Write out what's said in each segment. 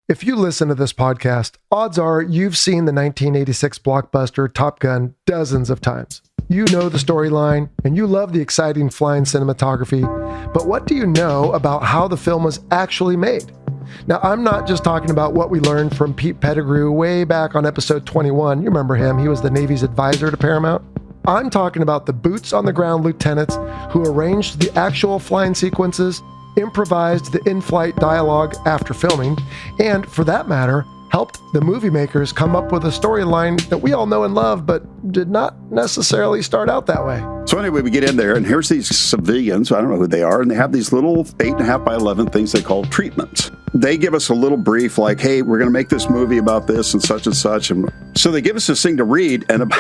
If you listen to this podcast, odds are you've seen the 1986 blockbuster Top Gun dozens of times. You know the storyline, and you love the exciting flying cinematography, but what do you know about how the film was actually made? Now, I'm not just talking about what we learned from Pete Pettigrew way back on episode 21. You remember him, he was the Navy's advisor to Paramount. I'm talking about the boots-on-the-ground lieutenants who arranged the actual flying sequences, improvised the in-flight dialogue after filming, and, for that matter, helped the movie makers come up with a storyline that we all know and love, but did not necessarily start out that way. So anyway, we get in there, and here's these civilians, I don't know who they are, and they have these little 8.5 by 11 things they call treatments. They give us a little brief like, hey, we're going to make this movie about this and such and such. And so they give us this thing to read, and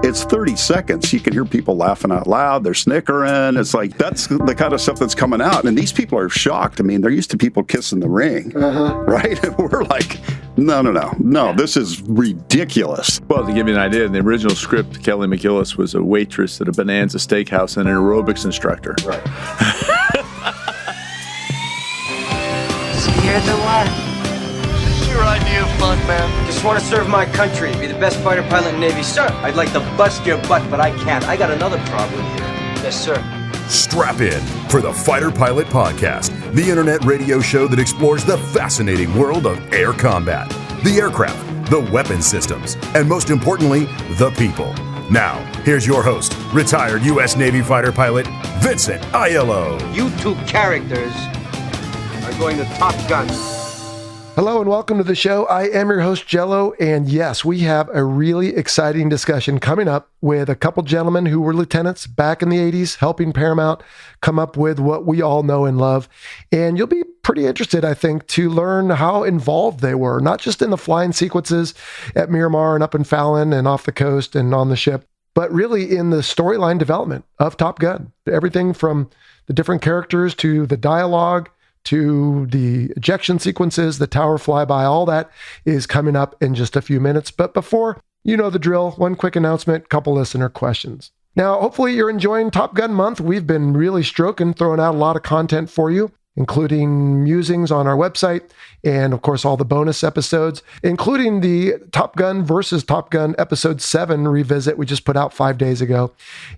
it's 30 seconds. You can hear people laughing out loud. They're snickering. It's like, that's the kind of stuff that's coming out. And these people are shocked. I mean, they're used to people kissing the ring, right? And we're like, no, this is ridiculous. Well, to give you an idea, in the original script, Kelly McGillis was a waitress at a Bonanza Steakhouse and an aerobics instructor. Right. Scared to what? This is your idea of fun, man. Just want to serve my country, be the best fighter pilot in the Navy. Sir, I'd like to bust your butt, but I can't. I got another problem here. Yes, sir. Strap in for the Fighter Pilot Podcast, the internet radio show that explores the fascinating world of air combat, the aircraft, the weapon systems, and most importantly, the people. Now, here's your host, retired U.S. Navy fighter pilot, Vincent Aiello. You two characters are going to Top Gun. Hello and welcome to the show. I am your host, Jello, and yes, we have a really exciting discussion coming up with a couple gentlemen who were lieutenants back in the 80s, helping Paramount come up with what we all know and love. And you'll be pretty interested, I think, to learn how involved they were, not just in the flying sequences at Miramar and up in Fallon and off the coast and on the ship, but really in the storyline development of Top Gun. Everything from the different characters to the dialogue, to the ejection sequences, the tower flyby, all that is coming up in just a few minutes. But before, you know the drill, one quick announcement, couple listener questions. Now, hopefully you're enjoying Top Gun month. We've been really throwing out a lot of content for you, including musings on our website, and of course all the bonus episodes, including the Top Gun versus Top Gun episode 7 revisit we just put out 5 days ago.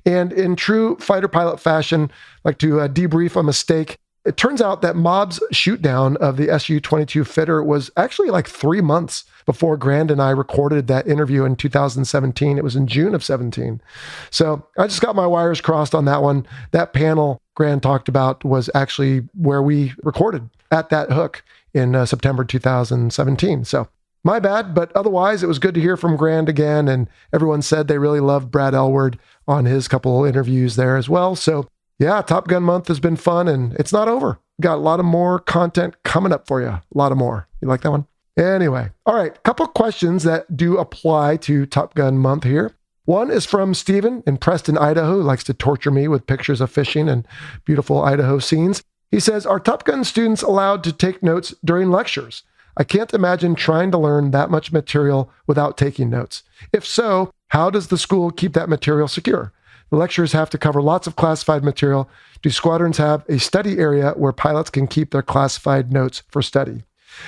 And in true fighter pilot fashion, I'd like to debrief a mistake. It turns out that Mob's shoot down of the Su-22 fitter was actually like 3 months before Grand and I recorded that interview in 2017. It was in June of 17. So I just got my wires crossed on that one. That panel Grand talked about was actually where we recorded at that hook in September 2017. So my bad, but otherwise it was good to hear from Grand again. And everyone said they really loved Brad Elward on his couple interviews there as well. So yeah, Top Gun month has been fun and it's not over. We got a lot of more content coming up for you. A lot of more. You like that one? Anyway, all right, a couple of questions that do apply to Top Gun month here. One is from Steven in Preston, Idaho, who likes to torture me with pictures of fishing and beautiful Idaho scenes. He says, are Top Gun students allowed to take notes during lectures? I can't imagine trying to learn that much material without taking notes. If so, how does the school keep that material secure? The lectures have to cover lots of classified material. Do squadrons have a study area where pilots can keep their classified notes for study?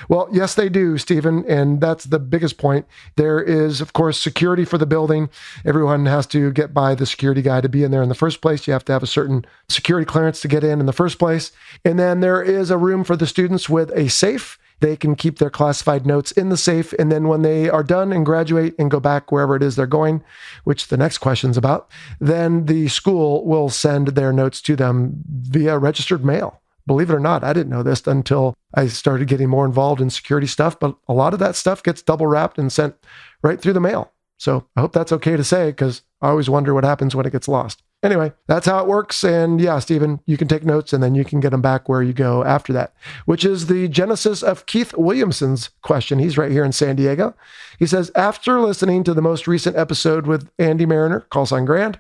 Well, yes, they do, Stephen, and that's the biggest point. There is, of course, security for the building. Everyone has to get by the security guy to be in there in the first place. You have to have a certain security clearance to get in the first place. And then there is a room for the students with a safe. They can keep their classified notes in the safe. And then when they are done and graduate and go back wherever it is they're going, which the next question's about, then the school will send their notes to them via registered mail. Believe it or not, I didn't know this until I started getting more involved in security stuff, but a lot of that stuff gets double wrapped and sent right through the mail. So I hope that's okay to say, because I always wonder what happens when it gets lost. Anyway, that's how it works. And yeah, Stephen, you can take notes and then you can get them back where you go after that, which is the genesis of Keith Williamson's question. He's right here in San Diego. He says, after listening to the most recent episode with Andy Mariner, call sign Grand,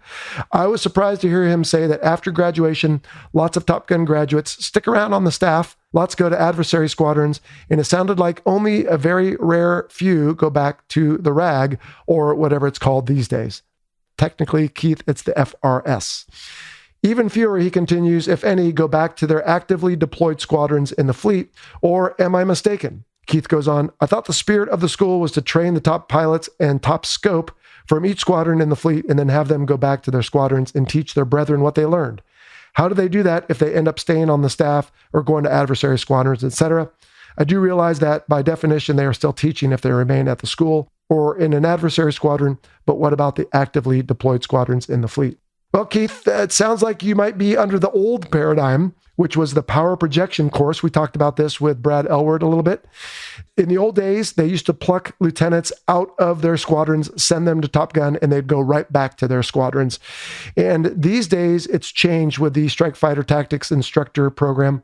I was surprised to hear him say that after graduation, lots of Top Gun graduates stick around on the staff, lots go to adversary squadrons, and it sounded like only a very rare few go back to the RAG, or whatever it's called these days. Technically, Keith, it's the FRS. Even fewer, he continues, if any, go back to their actively deployed squadrons in the fleet, or am I mistaken? Keith goes on, I thought the spirit of the school was to train the top pilots and top scope from each squadron in the fleet and then have them go back to their squadrons and teach their brethren what they learned. How do they do that if they end up staying on the staff or going to adversary squadrons, etc.? I do realize that by definition, they are still teaching if they remain at the school or in an adversary squadron, but what about the actively deployed squadrons in the fleet? Well, Keith, it sounds like you might be under the old paradigm, which was the power projection course. We talked about this with Brad Elward a little bit. In the old days, they used to pluck lieutenants out of their squadrons, send them to Top Gun, and they'd go right back to their squadrons. And these days, it's changed with the Strike Fighter Tactics Instructor program,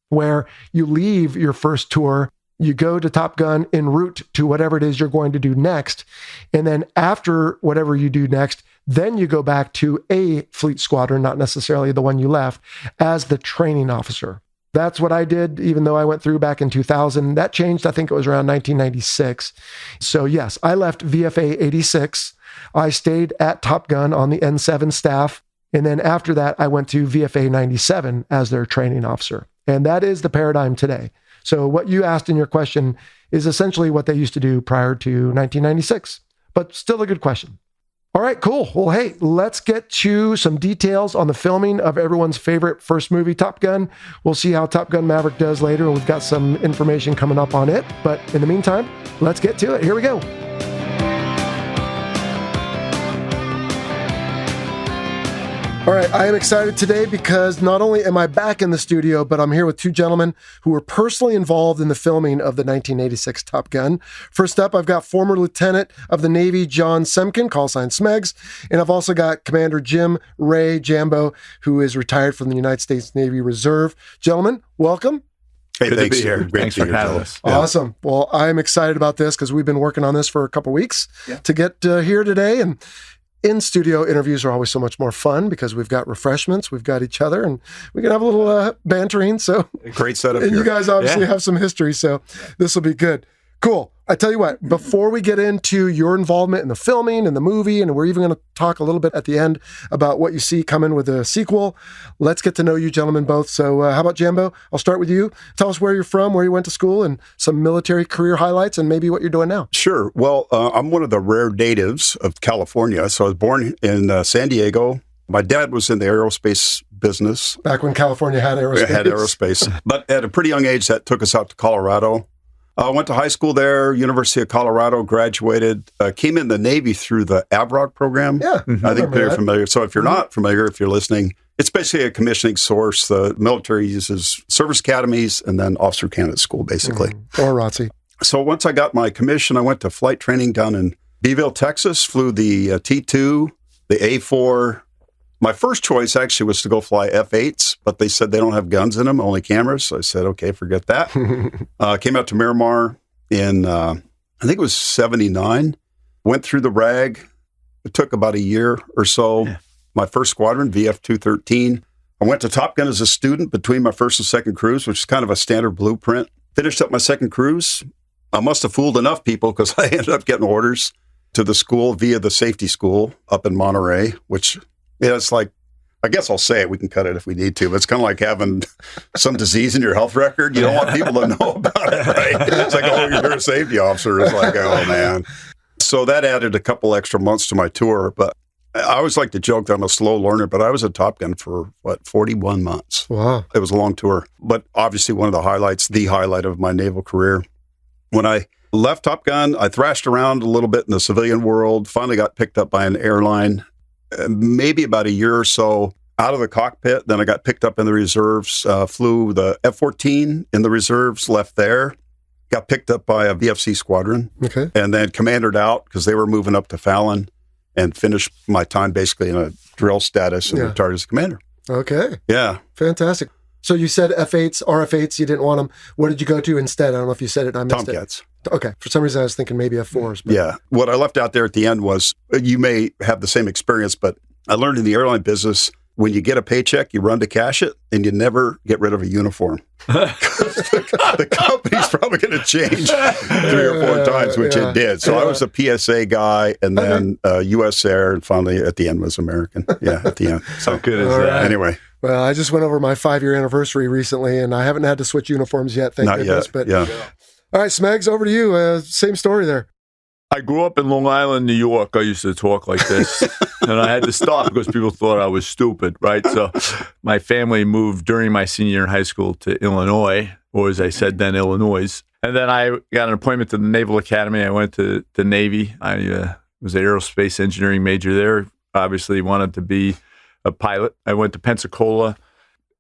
where you leave your first tour, you go to Top Gun en route to whatever it is you're going to do next. And then after whatever you do next, then you go back to a fleet squadron, not necessarily the one you left, as the training officer. That's what I did, even though I went through back in 2000. That changed, I think it was around 1996. So yes, I left VFA 86. I stayed at Top Gun on the N7 staff. And then after that, I went to VFA 97 as their training officer. And that is the paradigm today. So what you asked in your question is essentially what they used to do prior to 1996, but still a good question. All right, cool. Well, hey, let's get to some details on the filming of everyone's favorite first movie, Top Gun. We'll see how Top Gun Maverick does later, and we've got some information coming up on it. But in the meantime, let's get to it. Here we go. All right, I am excited today because not only am I back in the studio, but I'm here with two gentlemen who were personally involved in the filming of the 1986 Top Gun. First up, I've got former Lieutenant of the Navy John Semcken, call sign Smegs, and I've also got Commander Jim Ray Jambo, who is retired from the United States Navy Reserve. Gentlemen, welcome. Hey, Good thanks. to be here. Great Thanks to for be here, having Joel. us. Yeah. Awesome. Well, I'm excited about this because we've been working on this for a couple weeks to get here today. And in-studio interviews are always so much more fun because we've got refreshments, we've got each other, and we can have a little bantering. So Great setup and here. you guys obviously have some history, so this will be good. Cool. I tell you what, before we get into your involvement in the filming and the movie, and we're even going to talk a little bit at the end about what you see coming with the sequel, let's get to know you gentlemen both. So how about Jambo? I'll start with you. Tell us where you're from, where you went to school, and some military career highlights, and maybe what you're doing now. Sure. Well, I'm one of the rare natives of California. So I was born in San Diego. My dad was in the aerospace business. Back when California had aerospace. Had aerospace. But at a pretty young age, that took us out to Colorado. I went to high school there, University of Colorado, graduated, came in the Navy through the AVROC program. Yeah. I think you're familiar. So if you're not familiar, if you're listening, it's basically a commissioning source. The military uses service academies and then officer candidate school, basically. Or ROTC. So once I got my commission, I went to flight training down in Beeville, Texas, flew the T2, the A4. My first choice actually was to go fly F-8s, but they said they don't have guns in them, only cameras. So I said, okay, forget that. Came out to Miramar in, I think it was 79. Went through the RAG. It took about a year or so. Yeah. My first squadron, VF-213. I went to Top Gun as a student between my first and second cruise, which is kind of a standard blueprint. Finished up my second cruise. I must have fooled enough people because I ended up getting orders to the school via the safety school up in Monterey, which... Yeah, it's like, I guess I'll say it. We can cut it if we need to, but it's kind of like having some disease in your health record. You don't want people to know about it, right? It's like, oh, you're a safety officer. It's like, oh, man. So that added a couple extra months to my tour. But I always like to joke that I'm a slow learner, but I was at Top Gun for, 41 months. Wow. It was a long tour. But obviously one of the highlights, the highlight of my naval career. When I left Top Gun, I thrashed around a little bit in the civilian world, finally got picked up by an airline. Maybe about a year or so out of the cockpit. Then I got picked up in the reserves, flew the F-14 in the reserves, left there, got picked up by a VFC squadron, and then commandered out because they were moving up to Fallon and finished my time basically in a drill status and retired as a commander. Okay. Yeah. Fantastic. So you said F-8s, RF-8s, you didn't want them. What did you go to instead? I don't know if you said it and I missed Tomcats. it. Okay. For some reason, I was thinking maybe F-4s. But. Yeah. What I left out there at the end was, you may have the same experience, but I learned in the airline business, when you get a paycheck, you run to cash it, and you never get rid of a uniform. the company's probably going to change 3 or 4 times, which it did. So I was a PSA guy, and then U.S. Air, and finally at the end was American. Yeah, at the end. So good as that. Anyway. Well, I just went over my 5-year anniversary recently, and I haven't had to switch uniforms yet, thank goodness. Yet. But yeah. All right, Smegs, over to you. Same story there. I grew up in Long Island, New York. I used to talk like this, and I had to stop because people thought I was stupid, right? So my family moved during my senior year in high school to Illinois, or as I said then, Illinois. And then I got an appointment to the Naval Academy. I went to the Navy. I was an aerospace engineering major there. Obviously wanted to be a pilot. I went to Pensacola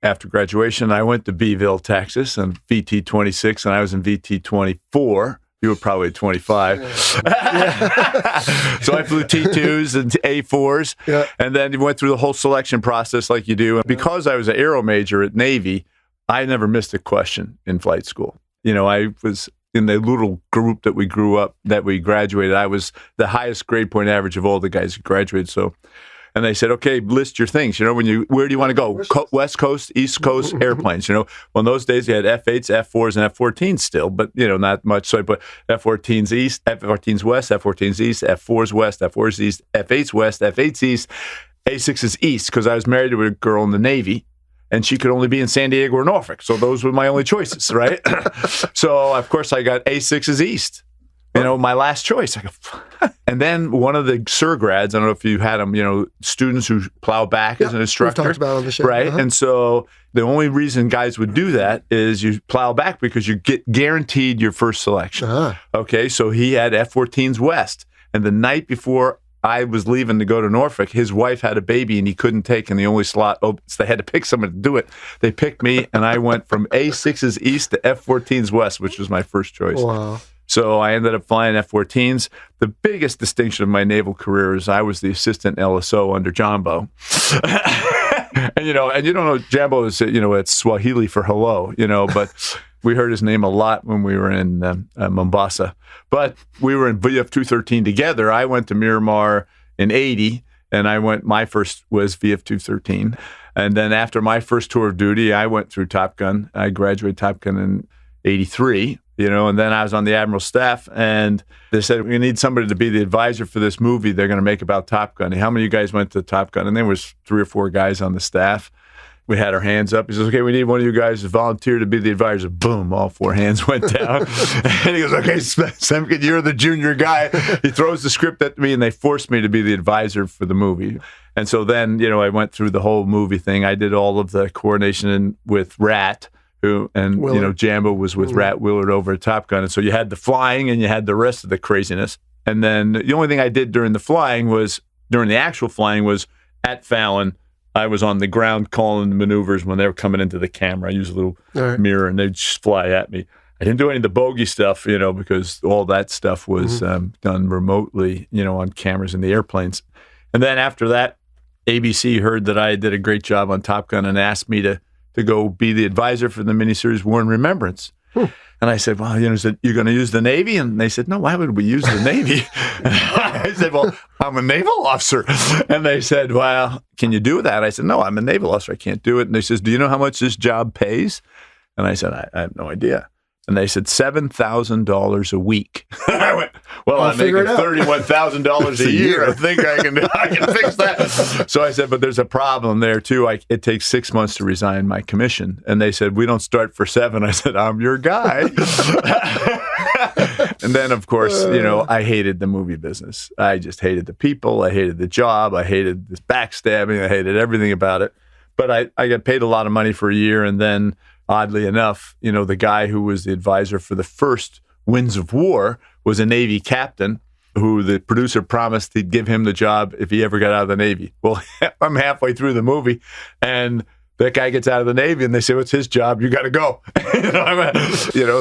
after graduation. I went to Beeville, Texas, and VT 26, and I was in VT 24. You were probably 25. So I flew T2s and A4s, and then went through the whole selection process like you do. And because I was an aero major at Navy, I never missed a question in flight school. You know, I was in the little group that we grew up, that we graduated. I was the highest grade point average of all the guys who graduated. So, and they said, okay, list your things. You know, where do you want to go? West Coast, East Coast, airplanes. You know, well, in those days you had F8s, F4s, and F14s still, but you know, not much. So I put F14s East, F14s West, F14s East, F4s West, F4s East, F8s West, F8s East, A6s East, because I was married to a girl in the Navy, and she could only be in San Diego or Norfolk. So those were my only choices, right? So of course I got A6s East. You know, my last choice. I go, and then one of the surgrads, I don't know if you had them, you know, students who plow back as an instructor. We've talked about it on the show. Right. And so the only reason guys would do that is you plow back because you get guaranteed your first selection. Okay. So he had F-14s West. And the night before I was leaving to go to Norfolk, his wife had a baby and he couldn't take in the only slot. So they had to pick someone to do it. They picked me, and I went from A6s East to F-14s West, which was my first choice. Wow. So I ended up flying F-14s. The biggest distinction of my naval career is I was the assistant LSO under Jambo. And you don't know, Jambo is, you know, it's Swahili for hello, you know, but we heard his name a lot when we were in Mombasa. But we were in VF 213 together. I went to Miramar in 80, and my first was VF 213. And then after my first tour of duty, I went through Top Gun. I graduated Top Gun in 83. You know, and then I was on the Admiral's staff, and they said, we need somebody to be the advisor for this movie they're going to make about Top Gun. How many of you guys went to Top Gun? And there was 3 or 4 guys on the staff. We had our hands up. He says, okay, we need one of you guys to volunteer to be the advisor. Boom, all 4 hands went down. And he goes, okay, Semcken, you're the junior guy. He throws the script at me, and they forced me to be the advisor for the movie. And so then, you know, I went through the whole movie thing. I did all of the coordination with Rat, and Willard. You know, Jambo was with Rat Willard over at Top Gun. And so you had the flying and you had the rest of the craziness. And then the only thing I did during the actual flying was at Fallon. I was on the ground calling the maneuvers when they were coming into the camera. I used a little mirror and they'd just fly at me. I didn't do any of the bogey stuff, you know, because all that stuff was done remotely, you know, on cameras in the airplanes. And then after that, ABC heard that I did a great job on Top Gun and asked me to go be the advisor for the miniseries War and Remembrance. And I said, well, you know, you're going to use the Navy? And they said, no, why would we use the Navy? I said, well, I'm a naval officer. And they said, well, can you do that? I said, no, I'm a naval officer. I can't do it. And they said, do you know how much this job pays? And I said, I have no idea. And they said, $7,000 a week. I went, well, I'm making $31,000 a year. I think I can fix that. So I said, but there's a problem there too. It takes 6 months to resign my commission. And they said, we don't start for 7. I said, I'm your guy. And then, of course, you know, I hated the movie business. I just hated the people. I hated the job. I hated this backstabbing. I hated everything about it. But I got paid a lot of money for a year, and then oddly enough, you know, the guy who was the advisor for the first Winds of War was a Navy captain who the producer promised he'd give him the job if he ever got out of the Navy. Well, I'm halfway through the movie, and that guy gets out of the Navy, and they say, what's his job? You got to go.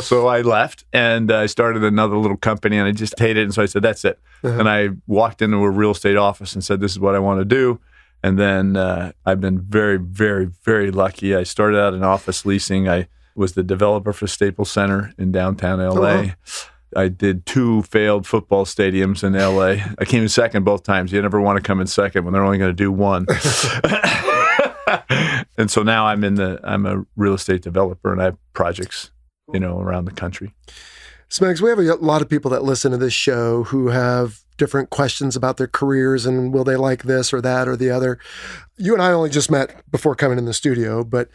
So I left, and I started another little company, and I just hated it. And so I said, that's it. And I walked into a real estate office and said, this is what I want to do. And then I've been very, very, very lucky. I started out in office leasing. I was the developer for Staples Center in downtown L.A. I did 2 failed football stadiums in L.A. I came in second both times. You never want to come in second when they're only going to do 1. And so now I'm a real estate developer, and I have projects, you know, around the country. Smegs, we have a lot of people that listen to this show who have different questions about their careers and will they like this or that or the other. You and I only just met before coming in the studio, but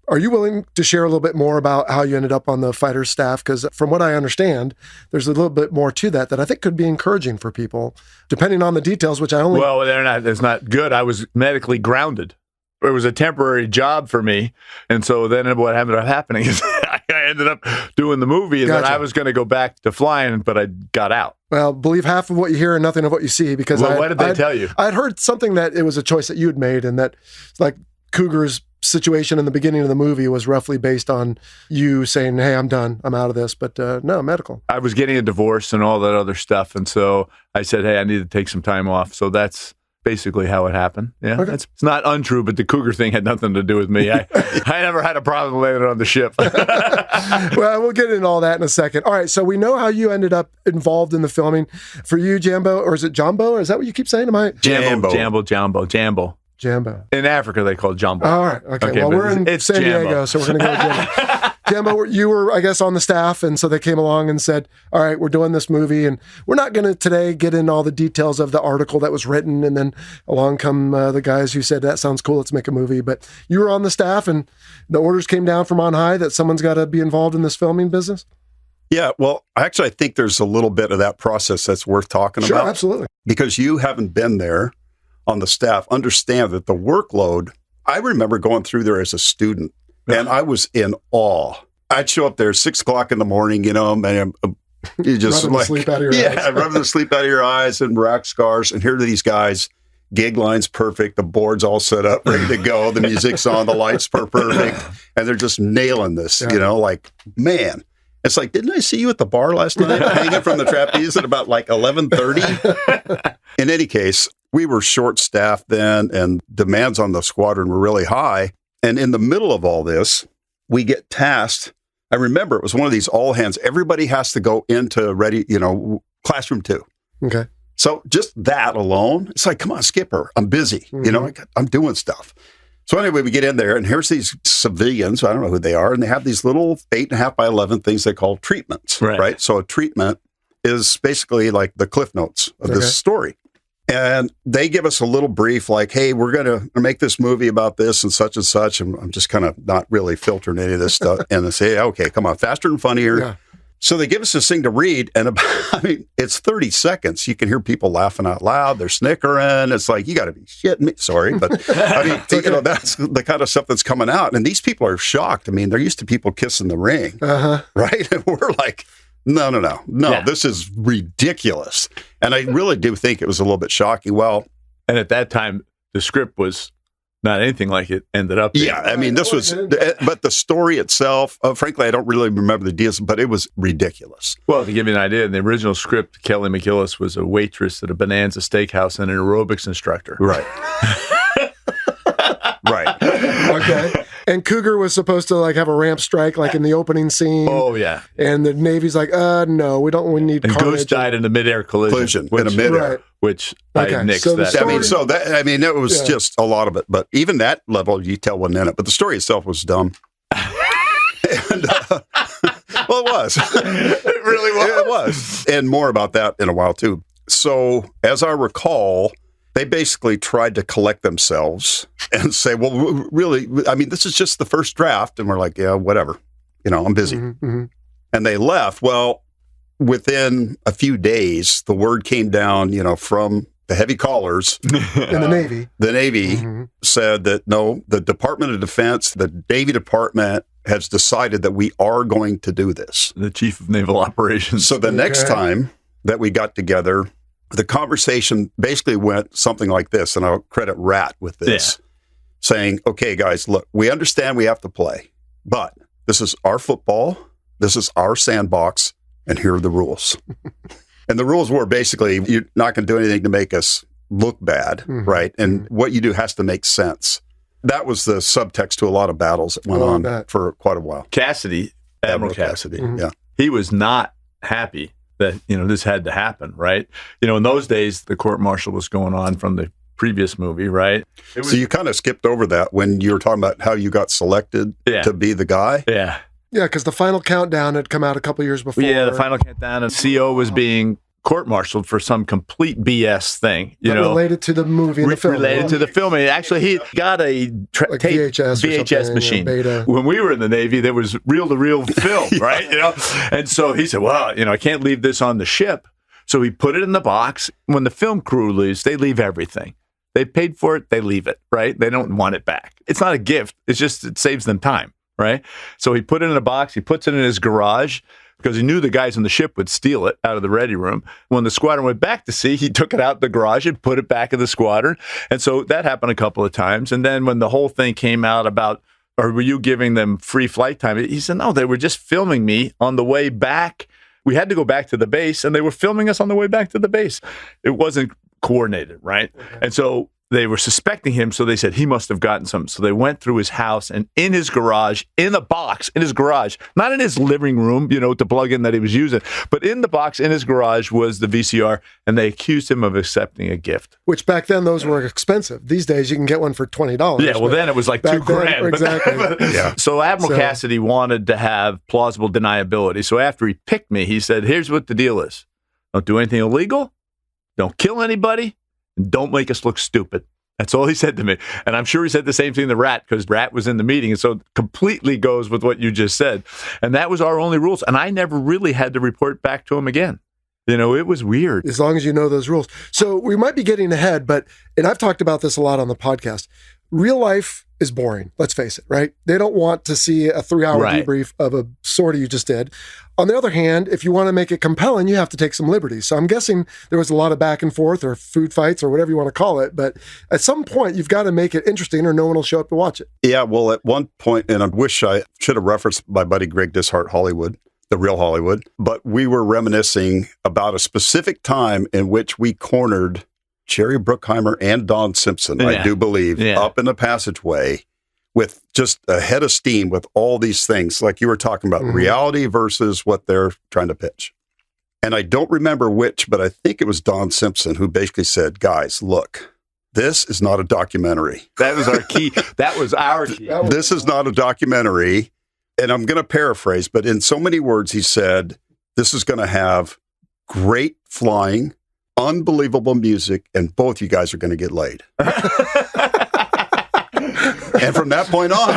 are you willing to share a little bit more about how you ended up on the fighter staff? Because from what I understand, there's a little bit more to that I think could be encouraging for people, depending on the details, which I only... Well, it's not good. I was medically grounded. It was a temporary job for me. And so then what ended up happening is I ended up doing the movie, and then I was going to go back to flying, but I got out. Well, believe half of what you hear and nothing of what you see, because what did they tell you? I'd heard something that it was a choice that you had made, and that like Cougar's situation in the beginning of the movie was roughly based on you saying, hey, I'm done, I'm out of this, but no, medical. I was getting a divorce and all that other stuff, and so I said, hey, I need to take some time off. So that's basically how it happened. Yeah, okay. It's not untrue, but the Cougar thing had nothing to do with me. I never had a problem landing on the ship. Well, we'll get into all that in a second. All right, so we know how you ended up involved in the filming. For you, Jambo, or is it Jambo? Or is that what you keep saying? Jambo. In Africa, they call it Jambo. All right. Okay. Well, we're in San Diego, so we're going to go with Jambo. Jambo, you were, I guess, on the staff, and so they came along and said, all right, we're doing this movie, and we're not going to today get into all the details of the article that was written, and then along come the guys who said, that sounds cool, let's make a movie. But you were on the staff, and the orders came down from on high that someone's got to be involved in this filming business? Yeah, well, actually, I think there's a little bit of that process that's worth talking about. Sure, absolutely. Because you haven't been there on the staff, understand that the workload, I remember going through there as a student, and I was in awe. I'd show up there 6 o'clock in the morning, and you just rubbing the sleep out of your eyes. rubbing the sleep out of your eyes and rack scars. And here are these guys, gig line's perfect, the board's all set up, ready to go, the music's on, the lights are perfect, and they're just nailing this, man. It's like, didn't I see you at the bar last night hanging from the trapeze at about like 11:30? In any case, we were short-staffed then, and demands on the squadron were really high. And in the middle of all this, we get tasked. I remember it was one of these all hands. Everybody has to go into classroom 2. Okay. So just that alone, it's like, come on, Skipper, I'm busy. Mm-hmm. I'm doing stuff. So anyway, we get in there, and here's these civilians. I don't know who they are, and they have these little 8.5 by 11 things they call treatments, right? So a treatment is basically like the cliff notes of this story. And they give us a little brief like, hey, we're going to make this movie about this and such. And I'm just kind of not really filtering any of this stuff. And they say, okay, come on, faster and funnier. Yeah. So they give us this thing to read. And it's 30 seconds. You can hear people laughing out loud. They're snickering. It's like, you got to be shitting me. Sorry. But that's the kind of stuff that's coming out. And these people are shocked. They're used to people kissing the ring. Right? And we're like, no, this is ridiculous. And I really do think it was a little bit shocking. Well, and at that time, the script was not anything like it ended up being. Yeah, this was, but the story itself, frankly, I don't really remember the details, but it was ridiculous. Well, to give you an idea, in the original script, Kelly McGillis was a waitress at a Bonanza Steakhouse and an aerobics instructor. Right. Right. Okay. And Cougar was supposed to have a ramp strike in the opening scene. Oh, yeah. And the Navy's like, no, we need and carnage. Ghost died in a midair collision. In a midair. Right. Which I nixed so that. It was just a lot of it. But even that level of detail wasn't in it. But the story itself was dumb. And, well, it was. It really was. It was. And more about that in a while, too. So, as I recall, they basically tried to collect themselves and say, well, really, this is just the first draft. And we're like, yeah, whatever. I'm busy. Mm-hmm. And they left. Well, within a few days, the word came down, from the heavy callers. In the Navy. The Navy said that, no, the Department of Defense, the Navy Department has decided that we are going to do this. The Chief of Naval Operations. So the next time that we got together, the conversation basically went something like this, and I'll credit Rat with this, saying, okay, guys, look, we understand we have to play, but this is our football, this is our sandbox, and here are the rules. And the rules were basically, you're not going to do anything to make us look bad, right? And what you do has to make sense. That was the subtext to a lot of battles that went on for quite a while. Cassidy, Admiral Cassidy, yeah. He was not happy that, this had to happen, right? In those days, the court-martial was going on from the previous movie, right? So you kind of skipped over that when you were talking about how you got selected to be the guy. Yeah. Yeah, because the Final Countdown had come out a couple years before. Yeah, the Final Countdown, and CO was being court-martialed for some complete BS thing, related to the movie and the film. Related to the film. Actually, he got a like VHS machine. Beta. When we were in the Navy, there was reel-to-reel film, right? And so he said, well, I can't leave this on the ship. So he put it in the box. When the film crew leaves, they leave everything. They paid for it, they leave it, right? They don't want it back. It's not a gift. It's just, it saves them time, right? So he put it in a box. He puts it in his garage, because he knew the guys on the ship would steal it out of the ready room. When the squadron went back to sea, he took it out the garage and put it back in the squadron. And so that happened a couple of times. And then when the whole thing came out about, or were you giving them free flight time? He said, no, they were just filming me on the way back. We had to go back to the base, and they were filming us on the way back to the base. It wasn't coordinated, right? Okay. And so they were suspecting him, so they said he must have gotten something. So they went through his house, and in his garage, in a box, in his garage, not in his living room, to plug in that he was using, but in the box in his garage was the VCR, and they accused him of accepting a gift. Which back then, those were expensive. These days, you can get one for $20. Yeah, well, then it was like $2,000. Exactly. Yeah. So Admiral Cassidy wanted to have plausible deniability. So after he picked me, he said, here's what the deal is. Don't do anything illegal. Don't kill anybody. And don't make us look stupid. That's all he said to me. And I'm sure he said the same thing to Rat, because Rat was in the meeting. And so it completely goes with what you just said. And that was our only rules. And I never really had to report back to him again. It was weird. As long as you know those rules. So we might be getting ahead, and I've talked about this a lot on the podcast. Real life is boring. Let's face it, right? They don't want to see a 3-hour debrief of a sortie you just did. On the other hand, if you want to make it compelling, you have to take some liberties. So I'm guessing there was a lot of back and forth or food fights or whatever you want to call it. But at some point, you've got to make it interesting or no one will show up to watch it. Yeah, well, at one point, and I wish I should have referenced my buddy Greg Dishart Hollywood, the real Hollywood, but we were reminiscing about a specific time in which we cornered Jerry Bruckheimer and Don Simpson, I do believe, up in the passageway with just a head of steam with all these things, like you were talking about, reality versus what they're trying to pitch. And I don't remember which, but I think it was Don Simpson who basically said, guys, look, this is not a documentary. That was our key. That was our key. This is not a documentary. And I'm going to paraphrase, but in so many words, he said, this is going to have great flying, unbelievable music, and both you guys are going to get laid. And from that point on,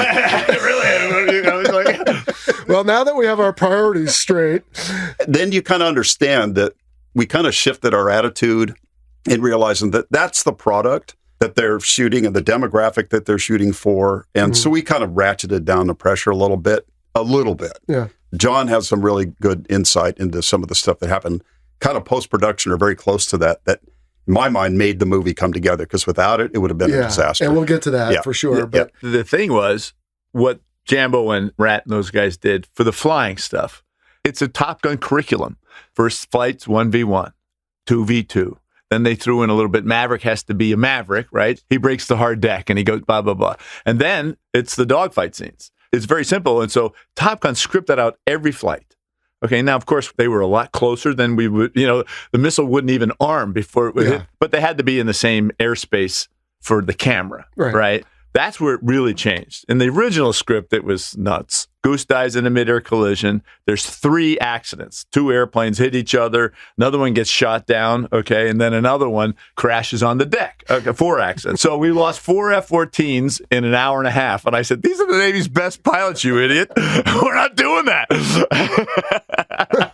well, now that we have our priorities straight, then you kind of understand that we kind of shifted our attitude in realizing that that's the product that they're shooting and the demographic that they're shooting for. And so we kind of ratcheted down the pressure a little bit. Yeah. John has some really good insight into some of the stuff that happened kind of post-production or very close to that in my mind made the movie come together, because without it, it would have been a disaster. And we'll get to that for sure. But the thing was, what Jambo and Rat and those guys did for the flying stuff, it's a Top Gun curriculum. First flight's 1v1, 2v2. Then they threw in a little bit, Maverick has to be a Maverick, right? He breaks the hard deck and he goes blah, blah, blah. And then it's the dogfight scenes. It's very simple. And so Top Gun scripted out every flight. Okay, now, of course, they were a lot closer than we would, the missile wouldn't even arm before it would hit, but they had to be in the same airspace for the camera, right? That's where it really changed. In the original script, it was nuts. Goose dies in a midair collision. There's 3 accidents. 2 airplanes hit each other. Another one gets shot down, okay, and then another one crashes on the deck. Okay, 4 accidents. So we lost 4 F-14s in an hour and a half. And I said, these are the Navy's best pilots, you idiot. We're not doing that.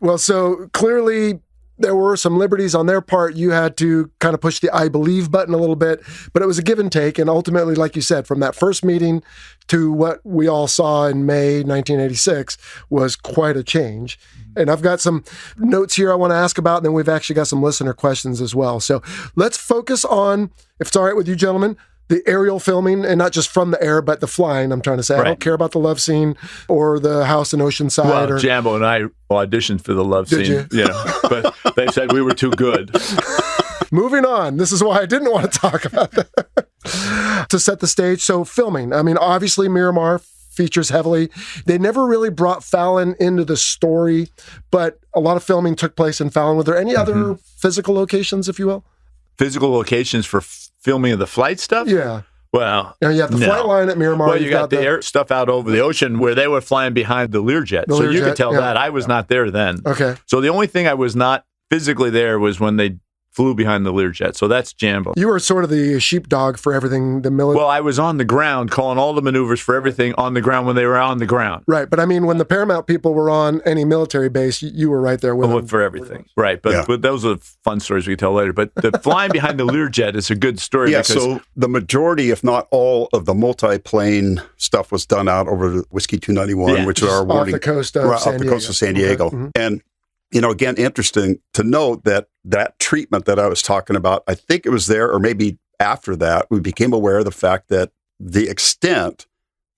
Well, so clearly there were some liberties on their part. You had to kind of push the I believe button a little bit, but it was a give and take. And ultimately, like you said, from that first meeting to what we all saw in May 1986 was quite a change. And I've got some notes here I want to ask about, and then we've actually got some listener questions as well. So let's focus on, if it's all right with you gentlemen, the aerial filming, and not just from the air, but the flying, I'm trying to say. I don't care about the love scene or the house in Oceanside. Well, Jambo and I auditioned for the love scene, but they said we were too good. Moving on. This is why I didn't want to talk about that. To set the stage. So filming. I mean, obviously Miramar features heavily. They never really brought Fallon into the story, but a lot of filming took place in Fallon. Were there any other physical locations, if you will? Physical locations for filming of the flight stuff? Yeah. Well, You have the flight line at Miramar. Well, you you've got the air stuff out over the ocean where they were flying behind the Learjet. So you could tell that. I was not there then. Okay. So the only thing I was not physically there was when they flew behind the Learjet. So that's Jambo. You were sort of the sheepdog for everything. The military. Well, I was on the ground calling all the maneuvers for everything on the ground when they were on the ground. Right. But I mean, when the Paramount people were on any military base, you were right there with them. For everything. Right. But those are fun stories we can tell later. But the flying behind the Learjet is a good story. Yeah, so the majority, if not all, of the multi-plane stuff was done out over the Whiskey 291, which is our off the coast of San Diego. San Diego. Okay. And, again, interesting to note that treatment that I was talking about, I think it was there, or maybe after that, we became aware of the fact that the extent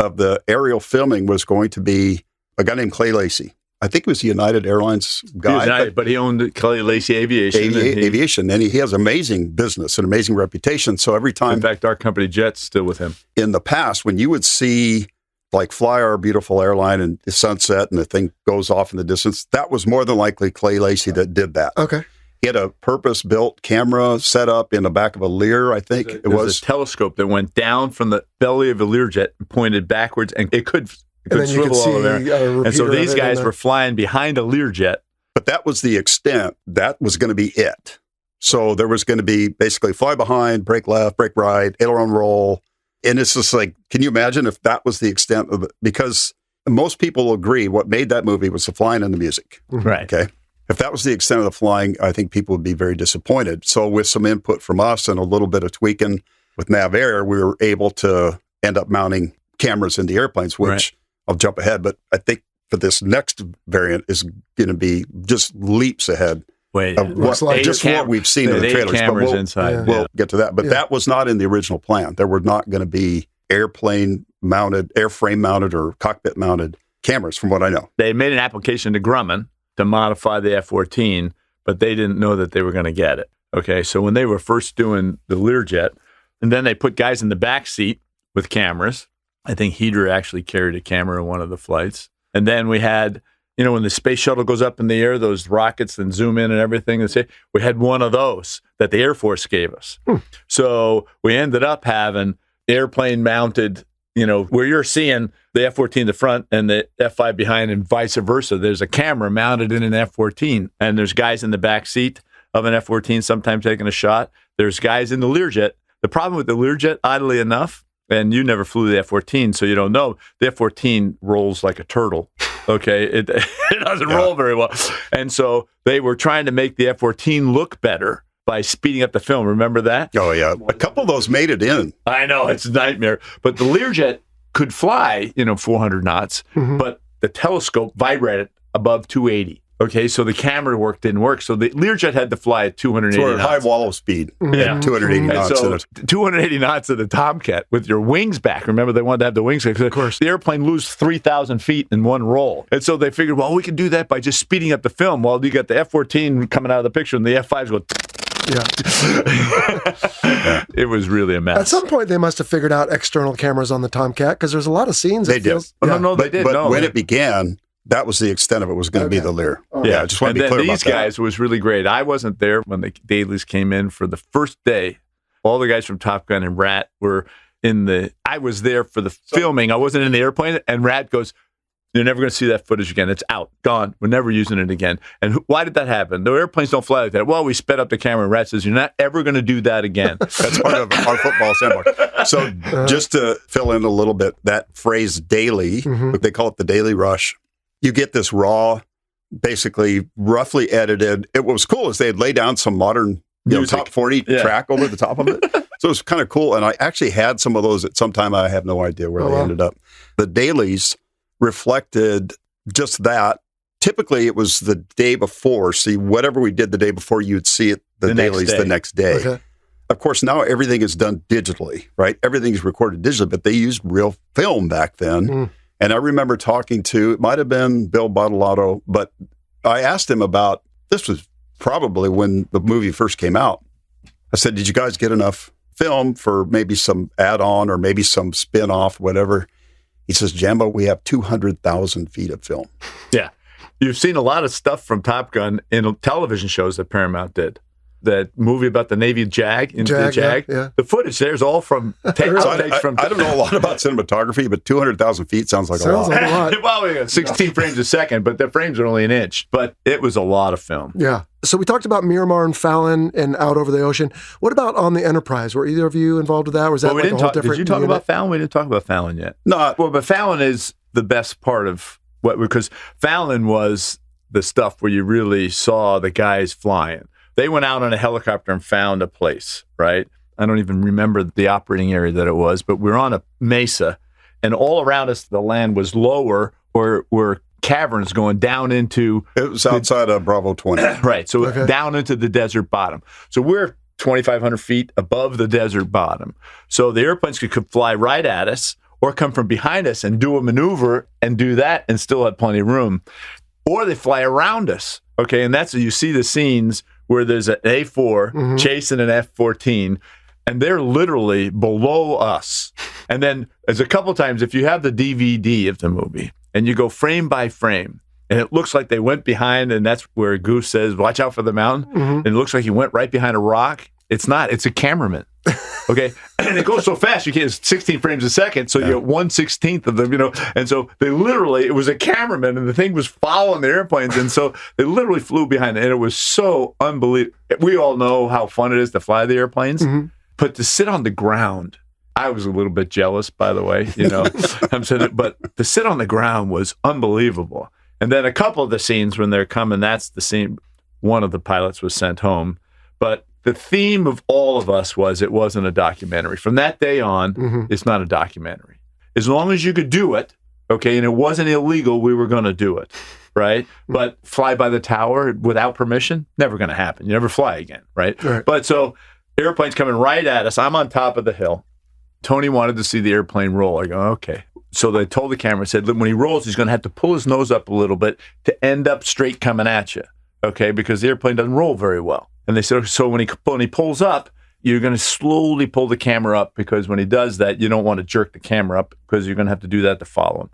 of the aerial filming was going to be a guy named Clay Lacey. I think it was the United Airlines guy. But he owned Clay Lacey Aviation. Aviation. And he has amazing business, an amazing reputation. So every time... In fact, our company Jet's still with him. In the past, when you would see, like, fly our beautiful airline and the sunset and the thing goes off in the distance, that was more than likely Clay Lacey that did that. Okay. He had a purpose-built camera set up in the back of a Lear, I think. It was a telescope that went down from the belly of a Learjet and pointed backwards, and it could swivel all over there. And so these guys were flying behind a Learjet. But that was the extent. That was going to be it. So there was going to be basically fly behind, brake left, brake right, aileron roll. And it's just like, can you imagine if that was the extent of it? Because most people agree what made that movie was the flying and the music. Right. Okay. If that was the extent of the flying, I think people would be very disappointed. So with some input from us and a little bit of tweaking with Nav Air, we were able to end up mounting cameras in the airplanes, which I'll jump ahead. But I think for this next variant is going to be just leaps ahead. Of what we've seen in the trailers. Cameras inside. We'll get to that. But that was not in the original plan. There were not going to be airframe mounted, or cockpit mounted cameras, from what I know. They made an application to Grumman to modify the F-14, but they didn't know that they were going to get it. Okay, so when they were first doing the Learjet, and then they put guys in the back seat with cameras. I think Heater actually carried a camera in one of the flights. And then we had, when the space shuttle goes up in the air, those rockets and zoom in and everything, we had one of those that the Air Force gave us. So we ended up having airplane mounted, where you're seeing the F-14 in the front and the F-5 behind and vice versa. There's a camera mounted in an F-14, and there's guys in the back seat of an F-14 sometimes taking a shot. There's guys in the Learjet. The problem with the Learjet, oddly enough, and you never flew the F-14, so you don't know, the F-14 rolls like a turtle. Okay, it doesn't roll very well. And so they were trying to make the F-14 look better by speeding up the film. Remember that? Oh, yeah. A couple of those made it in. I know, it's a nightmare. But the Learjet could fly, 400 knots, but the telescope vibrated above 280. Okay, so the camera work didn't work. So the Learjet had to fly at 280 knots. High wallow speed. Yeah. 280 knots. So 280 knots of the Tomcat with your wings back. Remember, they wanted to have the wings back. Of course. The airplane lose 3,000 feet in one roll. And so they figured, well, we can do that by just speeding up the film. Well, you got the F-14 coming out of the picture and the F-5s go... It was really a mess. At some point, they must have figured out external cameras on the Tomcat because there's a lot of scenes. They did. They did. But when it began, that was the extent of it was going to be the Lear. Yeah, I just want to be clear about that. These guys was really great. I wasn't there when the dailies came in for the first day. All the guys from Top Gun and Rat were I was there for the filming. I wasn't in the airplane, and Rat goes, "You're never going to see that footage again. It's out, gone. We're never using it again." And why did that happen? The airplanes don't fly like that. Well, we sped up the camera, and Rat says, "You're not ever going to do that again." That's part of our football sandbox. So just to fill in a little bit, that phrase daily, they call it the daily rush. You get this raw, basically roughly edited. What was cool is they'd lay down some modern top 40 track over the top of it. So it was kind of cool. And I actually had some of those at some time. I have no idea where they ended up. The dailies reflected just that. Typically, it was the day before. See, whatever we did the day before, you'd see it the dailies the next day. Okay. Of course, now everything is done digitally, right? Everything's recorded digitally, but they used real film back then. And I remember talking to, it might have been Bill Bottolato, but I asked him about, this was probably when the movie first came out. I said, did you guys get enough film for maybe some add-on or maybe some spin-off, whatever? He says, Jambo, we have 200,000 feet of film. Yeah. You've seen a lot of stuff from Top Gun in television shows that Paramount did. that movie about the Navy Jag, the Jag. Yeah. The footage there's all from outtakes from. I don't know a lot about cinematography, but 200,000 feet sounds like a lot. Like a lot. Well, we got 16 frames a second, but the frames are only an inch. But it was a lot of film. Yeah. So we talked about Miramar and Fallon and Out Over the Ocean. What about on the Enterprise? Were either of you involved with that? Or was that Well, like a whole different Did you talk unit? about Fallon? We didn't talk about Fallon yet. No. Well, but Fallon is the best part of what, because Fallon was the stuff where you really saw the guys flying. They went out on a helicopter and found a place, right? I don't even remember the operating area that it was, but we're on a mesa, and all around us, the land was lower or were caverns going down into... It was outside of Bravo 20. Right, so down into the desert bottom. So we're 2,500 feet above the desert bottom. So the airplanes could fly right at us or come from behind us and do a maneuver and do that and still have plenty of room. Or they fly around us, okay? And that's, you see the scenes where there's an A4 chasing an F-14, and they're literally below us. And then there's a couple times, if you have the DVD of the movie, and you go frame by frame, and it looks like they went behind, and that's where Goose says, watch out for the mountain, and it looks like he went right behind a rock. It's not. It's a cameraman. Okay? And it goes so fast, you can't, it's 16 frames a second, so you get 1/16 of them, and so they literally, it was a cameraman, and the thing was following the airplanes, and so they literally flew behind it, and it was so unbelievable. We all know how fun it is to fly the airplanes, but to sit on the ground, I was a little bit jealous, by the way, I'm saying, but to sit on the ground was unbelievable. And then a couple of the scenes when they're coming, that's the scene, one of the pilots was sent home, but the theme of all of us was it wasn't a documentary. From that day on, it's not a documentary. As long as you could do it, okay, and it wasn't illegal, we were going to do it, right? But fly by the tower without permission, never going to happen. You never fly again, right? But so airplane's coming right at us. I'm on top of the hill. Tony wanted to see the airplane roll. I go, okay. So they told the camera, said, when he rolls, he's going to have to pull his nose up a little bit to end up straight coming at you, okay, because the airplane doesn't roll very well. And they said, so when he pulls up, you're going to slowly pull the camera up, because when he does that, you don't want to jerk the camera up, because you're going to have to do that to follow him.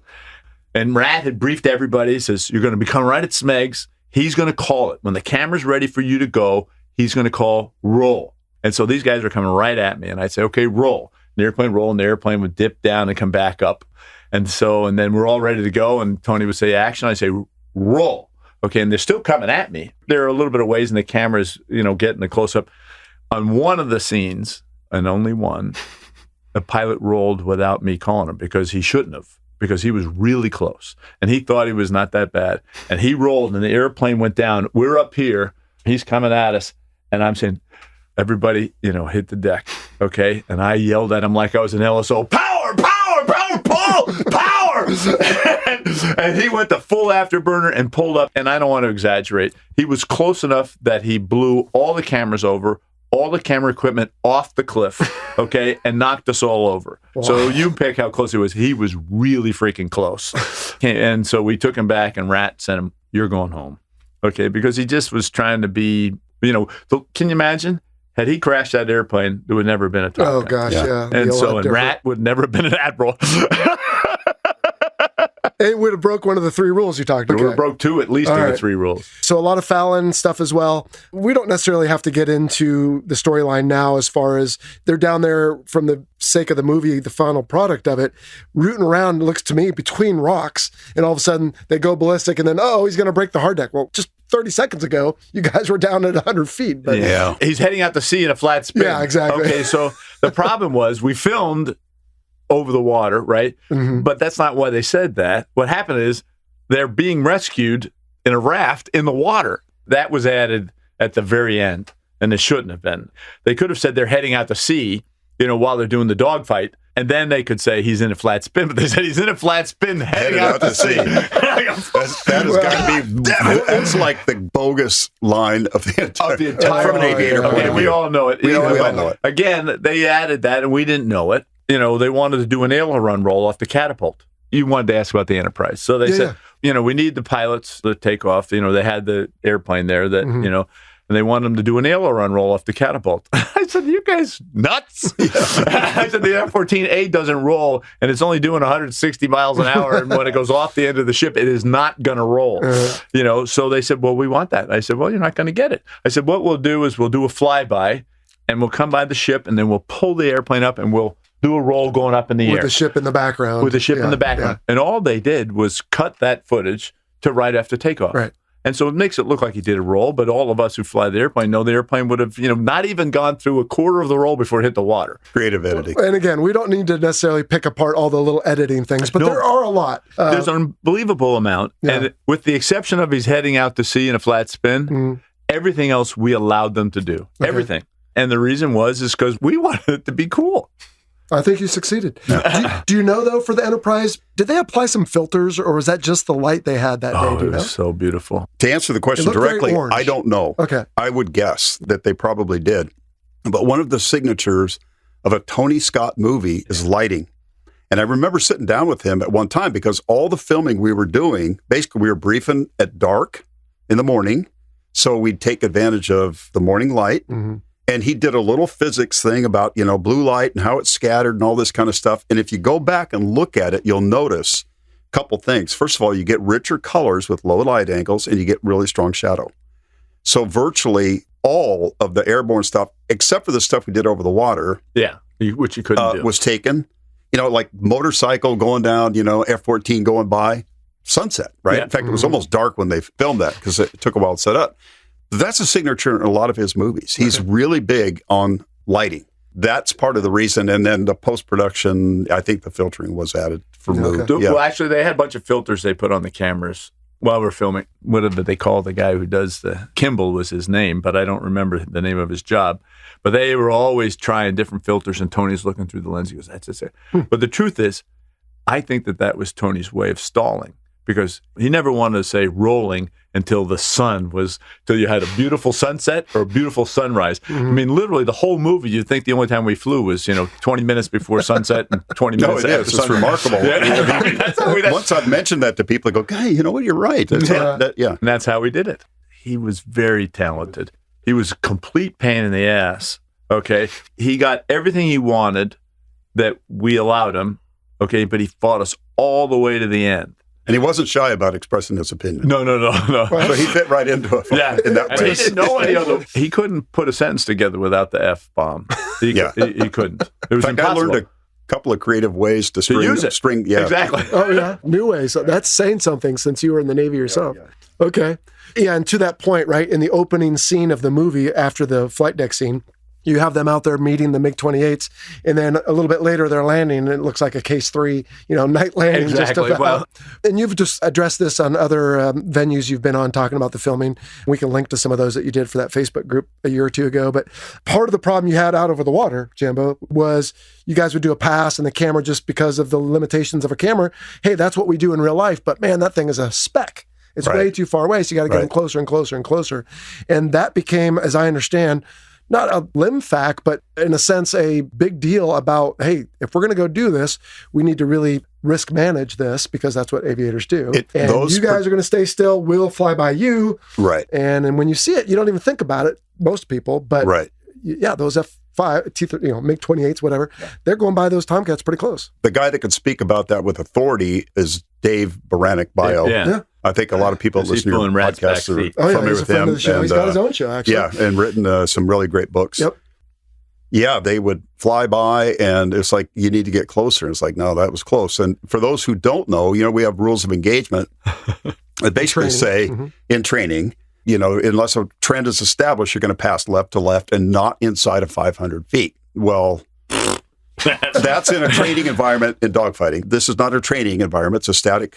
And Rat had briefed everybody. He says, you're going to be coming right at Smegs. He's going to call it. When the camera's ready for you to go, he's going to call roll. And so these guys are coming right at me. And I'd say, okay, roll. And the airplane roll, and the airplane would dip down and come back up. And then we're all ready to go. And Tony would say, action. I'd say, roll. Okay, and they're still coming at me. They're a little bit of ways, and the camera's, getting the close-up. On one of the scenes, and only one, the pilot rolled without me calling him, because he shouldn't have, because he was really close. And he thought he was not that bad. And he rolled, and the airplane went down. We're up here. He's coming at us. And I'm saying, everybody, hit the deck, okay? And I yelled at him like I was an LSO, power, power, power, pull, power! And he went to full afterburner and pulled up, and I don't want to exaggerate. He was close enough that he blew all the cameras over, all the camera equipment off the cliff, okay, and knocked us all over. Wow. So you pick how close he was. He was really freaking close. And so we took him back, and Rat sent him, you're going home, okay, because he just was trying to be, can you imagine? Had he crashed that airplane, there would never have been a Top Gun. Oh, gosh, yeah. And Rat would never have been an admiral. It would have broke one of the three rules you talked about. It would have broke two, at least, of the three rules. So a lot of Fallon stuff as well. We don't necessarily have to get into the storyline now, as far as they're down there from the sake of the movie, the final product of it, rooting around, looks to me, between rocks, and all of a sudden they go ballistic, and then, he's going to break the hard deck. Well, just 30 seconds ago, you guys were down at 100 feet. But yeah. He's heading out to sea in a flat spin. Yeah, exactly. Okay, so the problem was we filmed over the water, right? But that's not why they said that. What happened is they're being rescued in a raft in the water. That was added at the very end, and it shouldn't have been. They could have said they're heading out to sea, while they're doing the dogfight, and then they could say he's in a flat spin, but they said he's in a flat spin heading out to sea. That has got to be, that's like the bogus line of the entire from an aviator point of view. We all know it. We all know it. Again, they added that, and we didn't know it. They wanted to do an aileron roll off the catapult. You wanted to ask about the Enterprise. So they said, we need the pilots to take off. They had the airplane there that, and and they wanted them to do an aileron roll off the catapult. I said, you guys nuts? I said, the F-14A doesn't roll, and it's only doing 160 miles an hour, and when it goes off the end of the ship, it is not going to roll. So they said, well, we want that. I said, well, you're not going to get it. I said, what we'll do is we'll do a flyby, and we'll come by the ship, and then we'll pull the airplane up, and we'll do a roll going up in the air. With the ship in the background. With the ship in the background. And all they did was cut that footage to right after takeoff. Right. And so it makes it look like he did a roll, but all of us who fly the airplane know the airplane would have, not even gone through a quarter of the roll before it hit the water. Creative editing. And again, we don't need to necessarily pick apart all the little editing things, but there are a lot. There's an unbelievable amount. Yeah. And with the exception of he's heading out to sea in a flat spin, everything else we allowed them to do. Okay. Everything. And the reason is because we wanted it to be cool. I think you succeeded. Do you know, though, for the Enterprise, did they apply some filters, or was that just the light they had that day? Do you know? It was so beautiful. To answer the question directly, I don't know. Okay. I would guess that they probably did. But one of the signatures of a Tony Scott movie is lighting. And I remember sitting down with him at one time because all the filming we were doing, basically we were briefing at dark in the morning. So we'd take advantage of the morning light. Mm-hmm. And he did a little physics thing about, blue light and how it's scattered and all this kind of stuff. And if you go back and look at it, you'll notice a couple things. First of all, you get richer colors with low light angles and you get really strong shadow. So virtually all of the airborne stuff, except for the stuff we did over the water. Yeah, which you couldn't do. Was taken, like motorcycle going down, F-14 going by, sunset, right? Yeah. In fact, it was almost dark when they filmed that because it took a while to set up. That's a signature in a lot of his movies. He's really big on lighting. That's part of the reason. And then the post-production, I think the filtering was added for mood. Yeah. Well, actually, they had a bunch of filters they put on the cameras while we're filming. Whatever they call the guy who does Kimball was his name, but I don't remember the name of his job. But they were always trying different filters, and Tony's looking through the lens. He goes, that's it. But the truth is, I think that was Tony's way of stalling, because he never wanted to say rolling until till you had a beautiful sunset or a beautiful sunrise. I mean, literally the whole movie, you'd think the only time we flew was, 20 minutes before sunset and 20 minutes after sunrise. It's remarkable. Yeah. Once I've mentioned that to people, I go, hey, you know what, you're right. And that's how we did it. He was very talented. He was a complete pain in the ass, okay? He got everything he wanted that we allowed him, okay, but he fought us all the way to the end. And he wasn't shy about expressing his opinion. No. So he fit right into it. Yeah. In that way. He didn't know any other. He couldn't put a sentence together without the F-bomb. He couldn't. It was impossible. I learned a couple of creative ways to use it. Yeah. Exactly. Oh, yeah. New ways. So that's saying something since you were in the Navy yourself. Yeah. Okay. Yeah, and to that point, right, in the opening scene of the movie, after the flight deck scene, you have them out there meeting the MiG-28s, and then a little bit later they're landing, and it looks like a Case 3, night landing. Exactly. Just about. And you've just addressed this on other venues you've been on talking about the filming. We can link to some of those that you did for that Facebook group a year or two ago. But part of the problem you had out over the water, Jambo, was you guys would do a pass, and the camera, just because of the limitations of a camera, hey, that's what we do in real life, but man, that thing is a speck. It's way too far away, so you got to get them closer and closer and closer. And that became, as I understand, not a limb fact, but in a sense, a big deal about, hey, if we're going to go do this, we need to really risk manage this, because that's what aviators do. And you guys are going to stay still, we'll fly by you. Right. And when you see it, you don't even think about it, most people, but those F5, MiG-28s, whatever, they're going by those Tomcats pretty close. The guy that could speak about that with authority is Dave Baranek Bio. Yeah. I think a lot of people that listen to your podcast are familiar with him. He's got his own show, actually. Yeah, and written some really great books. Yep. Yeah, they would fly by, and it's like, you need to get closer. It's like, no, that was close. And for those who don't know, we have rules of engagement that basically say, in training, unless a trend is established, you're going to pass left to left and not inside of 500 feet. Well, that's in a training environment in dogfighting. This is not a training environment. It's a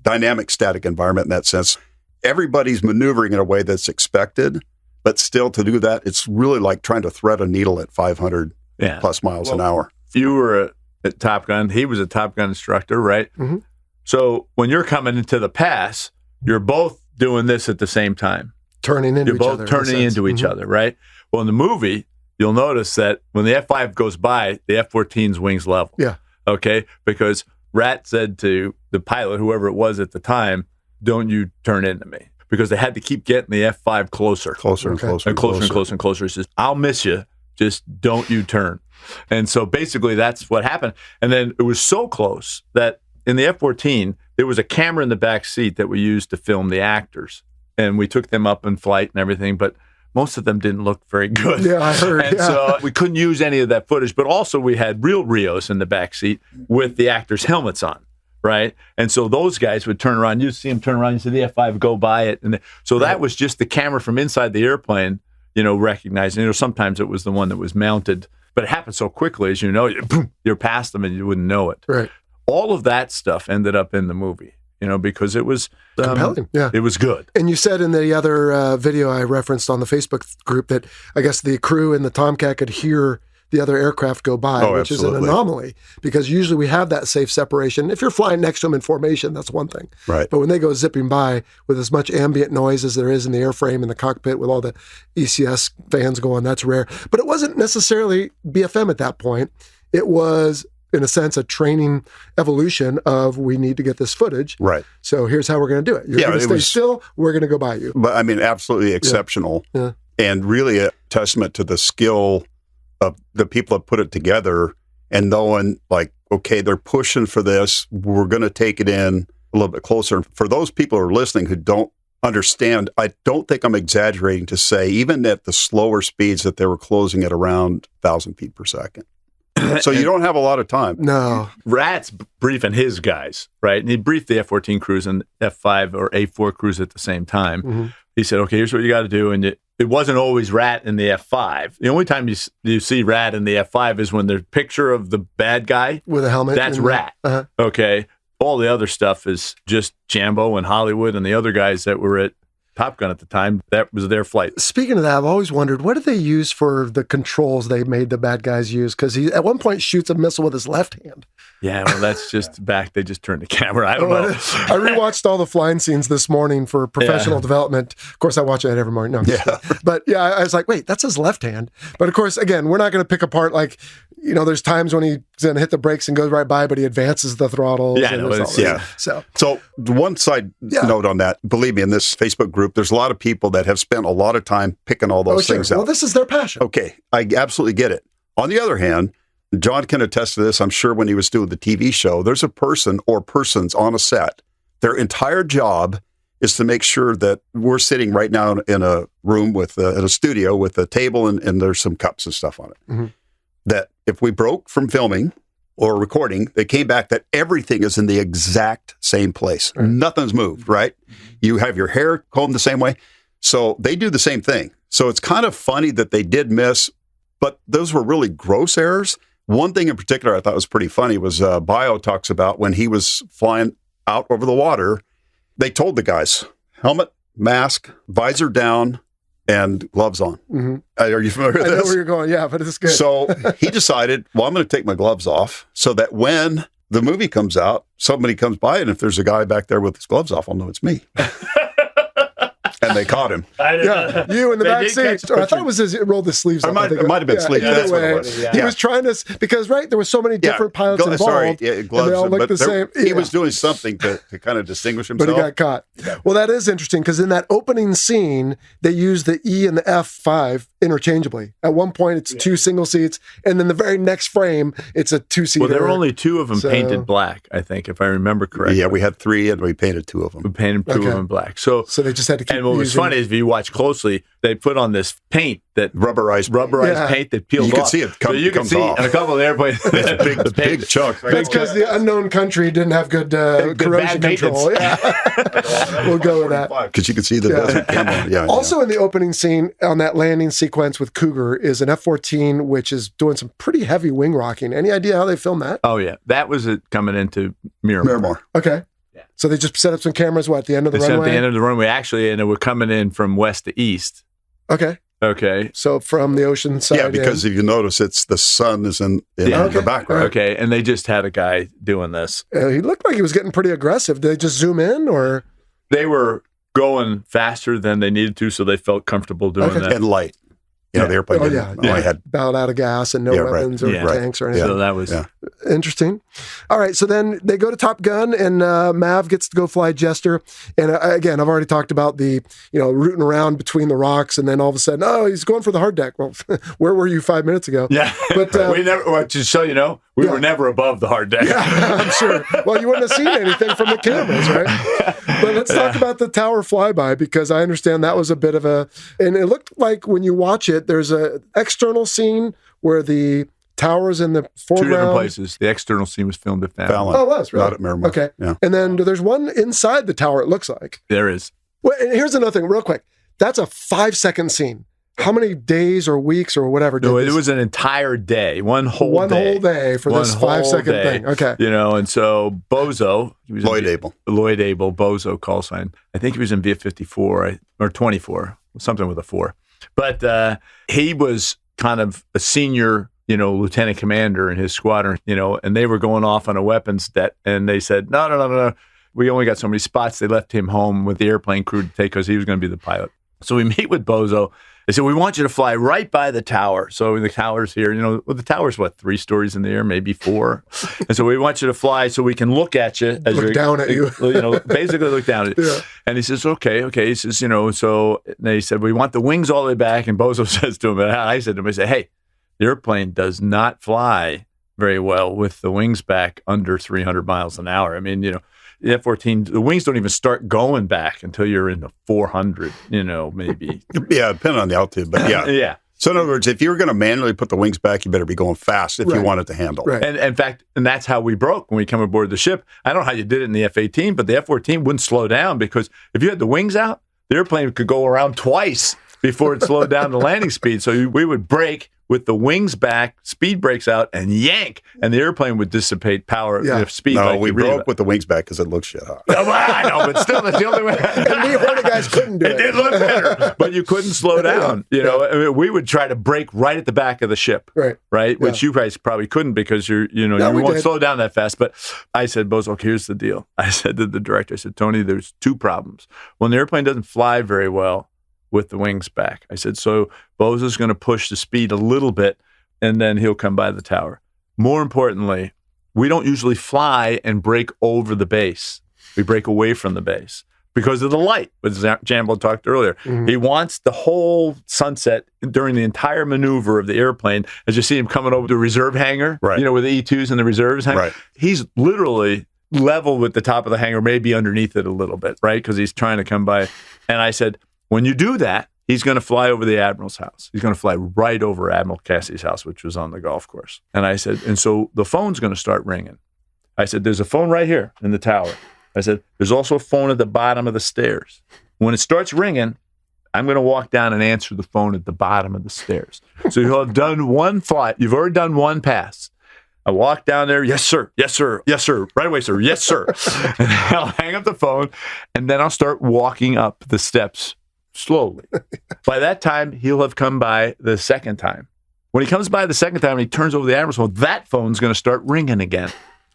dynamic static environment in that sense. Everybody's maneuvering in a way that's expected, but still to do that, it's really like trying to thread a needle at 500 plus miles an hour. You were a Top Gun. He was a Top Gun instructor, right? Mm-hmm. So when you're coming into the pass, you're both doing this at the same time. Turning into each other. You're both turning into each other, right? Well, in the movie, you'll notice that when the F5 goes by, the F-14's wings level. Yeah. Okay? Because Rat said to the pilot, whoever it was at the time, don't you turn into me. because they had to keep getting the F5 closer. Closer and closer And closer and closer and closer. He says, I'll miss you. Just don't you turn. And so basically that's what happened. And then it was so close that in the F-14, there was a camera in the back seat that we used to film the actors. And we took them up in flight and everything, but most of them didn't look very good. Yeah, I heard. And so we couldn't use any of that footage. But also we had real Rios in the back seat with the actors' helmets on, right? And so those guys would turn around. You'd see them turn around. You see the F5 go by it. And so that was just the camera from inside the airplane, recognizing. Sometimes it was the one that was mounted. But it happened so quickly, as you know, you're past them and you wouldn't know it. Right. All of that stuff ended up in the movie, because it was compelling. Yeah. It was good. And you said in the other video I referenced on the Facebook group that I guess the crew in the Tomcat could hear the other aircraft go by, which absolutely. is an anomaly because usually we have that safe separation. If you're flying next to them in formation, that's one thing. Right. But when they go zipping by with as much ambient noise as there is in the airframe in the cockpit with all the ECS fans going, that's rare. But it wasn't necessarily BFM at that point. It was, in a sense, a training evolution of we need to get this footage. Right. So here's how we're going to do it. You're going to stay still. We're going to go by you. But I mean, absolutely exceptional. Yeah. And really a testament to the skill of the people that put it together and knowing like, okay, they're pushing for this. We're going to take it in a little bit closer. For those people who are listening who don't understand, I don't think I'm exaggerating to say, even at the slower speeds that they were closing at around 1,000 feet per second. So you don't have a lot of time. No. Rat's briefing his guys, right? And he briefed the F-14 crews and F-5 or A-4 crews at the same time. Mm-hmm. He said, okay, here's what you got to do. And it wasn't always Rat in the F-5. The only time you see Rat in the F-5 is when there's a picture of the bad guy. With a helmet. That's Rat. Uh-huh. Okay. All the other stuff is just Jambo and Hollywood and the other guys that were at Top Gun at the time. That was their flight. Speaking of that, I've always wondered, what did they use for the controls they made the bad guys use? Because he, at one point, shoots a missile with his left hand. Yeah, well, that's just back. They just turned the camera. I don't know. I rewatched all the flying scenes this morning for professional development. Of course, I watch that every morning. No, I'm just kidding. But yeah, I was like, wait, that's his left hand. But of course, again, we're not going to pick apart like, there's times when he's going to hit the brakes and goes right by, but he advances the throttle. Yeah, no, So one side note on that, believe me, in this Facebook group, there's a lot of people that have spent a lot of time picking all those things out. Well, this is their passion. Okay, I absolutely get it. On the other hand, John can attest to this, I'm sure, when he was doing the TV show, there's a person or persons on a set. Their entire job is to make sure that we're sitting right now in a room with in a studio with a table and there's some cups and stuff on it. Mm-hmm. That if we broke from filming or recording, they came back that everything is in the exact same place. Right. Nothing's moved, right? You have your hair combed the same way. So they do the same thing. So it's kind of funny that they did miss, but those were really gross errors. One thing in particular I thought was pretty funny was Bio talks about when he was flying out over the water, they told the guys, helmet, mask, visor down, and gloves on. Mm-hmm. Are you familiar with this? I know where you're going, yeah, but it's good. So he decided, well, I'm going to take my gloves off so that when the movie comes out, somebody comes by, and if there's a guy back there with his gloves off, I'll know it's me. And they caught him. Yeah, you in the back seat. I thought it was his, it rolled the sleeves up. It might have been sleeves. Either That's way, what it was. He was trying to, because, there were so many different pilots involved. Sorry, and gloves. they all looked the same. He was doing something to kind of distinguish himself. But he got caught. Yeah. Well, that is interesting, because in that opening scene, they use the E and the F5 interchangeably. At one point, it's two single seats, and then the very next frame, it's a two-seater. Well, there were only two of them painted black, I think, if I remember correctly. Yeah, we had three, and we painted two of them. We painted two of them black. So they just had to keep. And what was funny is, if you watch closely, they put on this paint that rubberized paint that peeled off. You can see it. So you can see in a couple of airplanes, big chunk. That's because the unknown country didn't have good corrosion control. Yeah. We'll go with that. Because you can see the desert camel. Yeah. Also, in the opening scene on that landing sequence with Cougar is an F-14, which is doing some pretty heavy wing rocking. Any idea how they filmed that? Oh yeah, that was it coming into Miramar. Okay. Yeah. So they just set up some cameras, at the end of the runway? They set up the end of the runway, actually, and they were coming in from west to east. Okay. So from the ocean side. Yeah, because if you notice, it's the sun is in the background. Okay, and they just had a guy doing this. He looked like he was getting pretty aggressive. Did they just zoom in, or? They were going faster than they needed to, so they felt comfortable doing that. And light. The airplane only had bowed out of gas and no weapons or tanks or anything. So that was. And Interesting. All right. So then they go to Top Gun, and Mav gets to go fly Jester. And again, I've already talked about the, rooting around between the rocks, and then all of a sudden, oh, he's going for the hard deck. Well, where were you 5 minutes ago? Yeah. But we never, well, just so you know, we were never above the hard deck. Yeah, I'm sure. Well, you wouldn't have seen anything from the cameras, right? But let's talk about the tower flyby, because I understand that was a bit of and it looked like when you watch it, there's a external scene where the tower's in the foreground. 2 different places. The external scene was filmed at Fallon. Oh, it was, right? Not at Miramar. Okay. Yeah. And then there's one inside the tower, it looks like. There is. Well, and here's another thing, real quick. That's a 5-second scene. How many days or weeks or whatever? No, it was an entire day, one whole day for this 5-second thing. Okay. And so Bozo, he was Lloyd Abel, Bozo call sign. I think he was in VF-54 or 24, something with a 4. But he was kind of a senior, lieutenant commander in his squadron, and they were going off on a weapons debt, and they said, no. We only got so many spots. They left him home with the airplane crew to take because he was going to be the pilot. So we meet with Bozo. They said, we want you to fly right by the tower. So the tower's here. The tower's, 3 stories in the air, maybe 4. And so we want you to fly so we can look at you. Look down at you. Basically look down at you. Yeah. And he says, okay. He says, so they said, we want the wings all the way back. And Bozo says to him, and I said to him, I said, hey, the airplane does not fly very well with the wings back under 300 miles an hour. I mean, the F-14, the wings don't even start going back until you're in the 400, maybe. Yeah, depending on the altitude, but yeah. Yeah. So in other words, if you're going to manually put the wings back, you better be going fast if you want it to handle. Right. And in fact, that's how we broke when we come aboard the ship. I don't know how you did it in the F-18, but the F-14 wouldn't slow down because if you had the wings out, the airplane could go around twice before it slowed down the landing speed. So we would brake with the wings back, speed brakes out, and yank, and the airplane would dissipate power of speed. No, we broke with the wings back because it looked shit hot. No, I know, but still, that's the only way. And we Hornet guys couldn't do it. It did look better, but you couldn't slow down. I mean, we would try to brake right at the back of the ship, right? Which you guys probably couldn't because you won't slow down that fast. But I said, Bozo, here's the deal. I said to the director, I said, Tony, there's 2 problems. When the airplane doesn't fly very well with the wings back, I said, so Bozo's going to push the speed a little bit, and then he'll come by the tower. More importantly, we don't usually fly and break over the base. We break away from the base because of the light, as Jambo talked earlier. Mm-hmm. He wants the whole sunset during the entire maneuver of the airplane, as you see him coming over the reserve hangar, with the E2s and the reserves hangar. Right. He's literally level with the top of the hangar, maybe underneath it a little bit, right? Because he's trying to come by. And I said, when you do that, he's going to fly over the Admiral's house. He's going to fly right over Admiral Cassie's house, which was on the golf course. And I said, and so the phone's going to start ringing. I said, there's a phone right here in the tower. I said, there's also a phone at the bottom of the stairs. When it starts ringing, I'm going to walk down and answer the phone at the bottom of the stairs. So you'll have done one flight. You've already done one pass. I walk down there, yes, sir, yes, sir, yes, sir, right away, sir, yes, sir. And I'll hang up the phone, and then I'll start walking up the steps slowly. By that time, he'll have come by the second time. When he comes by the second time and he turns over the Admiral's phone, that phone's going to start ringing again.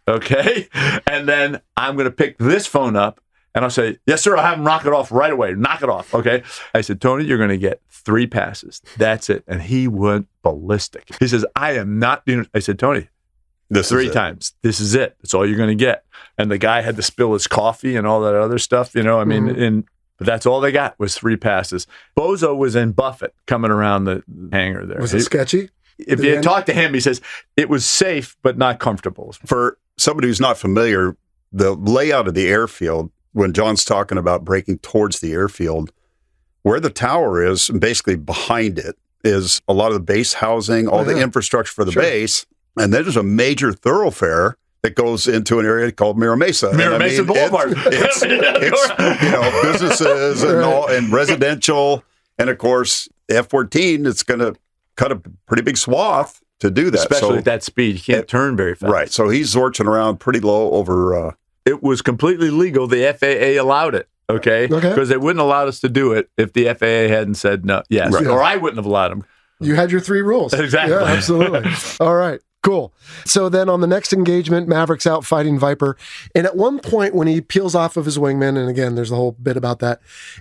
Okay? And then I'm going to pick this phone up and I'll say, yes, sir, I'll have him knock it off right away. Knock it off. Okay? I said, Tony, you're going to get 3 passes. That's it. And he went ballistic. He says, I am not doing it. I said, Tony, this 3 times. This is it. That's all you're going to get. And the guy had to spill his coffee and all that other stuff, but that's all they got was 3 passes. Bozo was in Buffett coming around the hangar there. Was it sketchy? If you had talked to him, he says, it was safe, but not comfortable. For somebody who's not familiar, the layout of the airfield, when John's talking about breaking towards the airfield, where the tower is, and basically behind it, is a lot of the base housing, all the infrastructure for the base. And then there's a major thoroughfare that goes into an area called Mira Mesa. Mesa Boulevard. It's businesses and all, and residential. And of course, the F-14, it's going to cut a pretty big swath to do that. Especially at that speed. You can't turn very fast. Right. So he's zorching around pretty low over... It was completely legal. The FAA allowed it. Okay? Because they wouldn't allow us to do it if the FAA hadn't said no. Yes. Right. Or I wouldn't have allowed them. You had your 3 rules. Exactly. Yeah, absolutely. All right. Cool. So then on the next engagement, Maverick's out fighting Viper. And at one point when he peels off of his wingman, and again, there's a whole bit about that,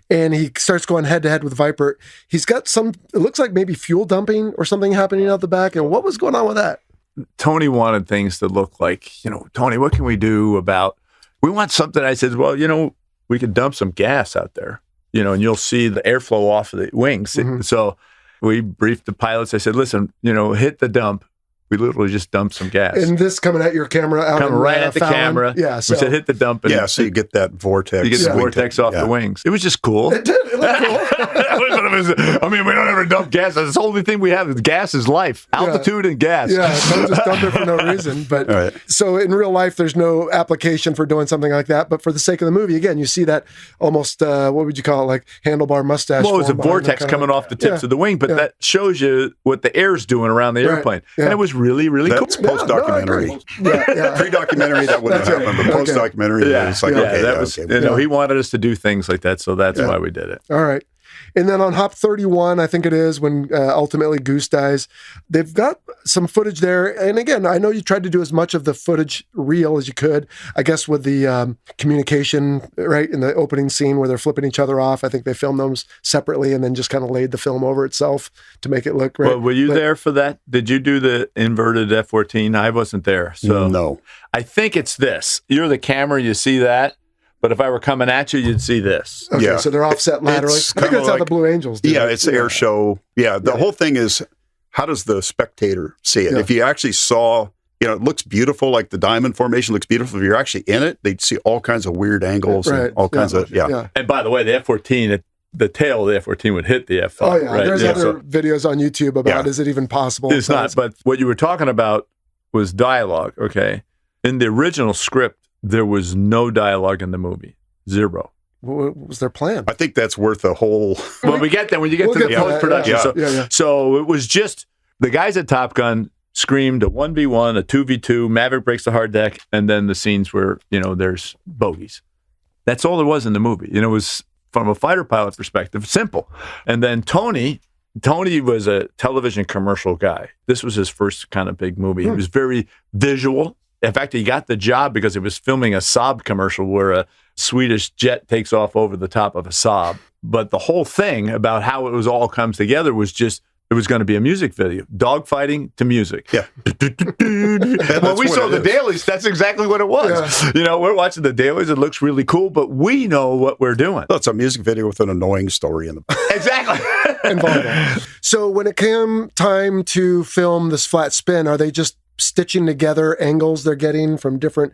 and he starts going head to head with Viper, he's got it looks like maybe fuel dumping or something happening out the back. And what was going on with that? Tony wanted things to look like, Tony, what can we do we want something. I said, well, we could dump some gas out there, and you'll see the airflow off of the wings. Mm-hmm. So we briefed the pilots. I said, listen, hit the dump. We literally just dumped some gas. And this coming at your camera out coming right at the Fallon. camera. Yeah, so we said hit the dump. And so you get that vortex. You get the vortex off the wings. It was just cool. It did. It looked cool. We don't ever dump gas. That's the only thing we have. Gas is life. Altitude and gas. Yeah, don't just dump it for no reason. But so in real life, there's no application for doing something like that. But for the sake of the movie, again, you see that almost, what would you call it, like handlebar mustache. Well, it's a vortex coming off the tips of the wing, but that shows you what the air's doing around the airplane. Yeah. And it was really, really cool. Post-documentary. Pre-documentary, that wouldn't happen, but post-documentary, it's like, he wanted us to do things like that, so that's why we did it. All right. And then on Hop 31, I think it is, when ultimately Goose dies, they've got some footage there. And again, I know you tried to do as much of the footage real as you could. I guess with the communication, right, in the opening scene where they're flipping each other off, I think they filmed those separately and then just kind of laid the film over itself to make it look right. Well, were you there for that? Did you do the inverted F-14? I wasn't there. So no. I think it's this. You're the camera, you see that. But if I were coming at you, you'd see this. Okay, so they're offset laterally. I think that's how the Blue Angels do it. Yeah, it's air show. Yeah, the whole thing is, how does the spectator see it? Yeah. If you actually saw, it looks beautiful, like the diamond formation looks beautiful. If you're actually in it, they'd see all kinds of weird angles and all kinds of, And by the way, the F-14, the tail of the F-14 would hit the F-5. Oh, yeah. Right? There's other videos on YouTube about, is it even possible? It's not, but what you were talking about was dialogue, okay? In the original script, there was no dialogue in the movie. Zero. What was their plan? I think that's worth a whole... When we get there, when you get to the post-production. So it was just the guys at Top Gun screamed a 1v1, a 2v2, Maverick breaks the hard deck, and then the scenes where, there's bogeys. That's all there was in the movie. It was, from a fighter pilot perspective, simple. And then Tony was a television commercial guy. This was his first kind of big movie. He was very visual. In fact, he got the job because he was filming a Saab commercial where a Swedish jet takes off over the top of a Saab. But the whole thing about how it was all comes together was just, it was going to be a music video. Dogfighting to music. Yeah. When we saw the dailies, that's exactly what it was. Yeah. We're watching the dailies. It looks really cool, but we know what we're doing. Well, it's a music video with an annoying story in the back. Exactly. So when it came time to film this flat spin, are they just stitching together angles they're getting from different,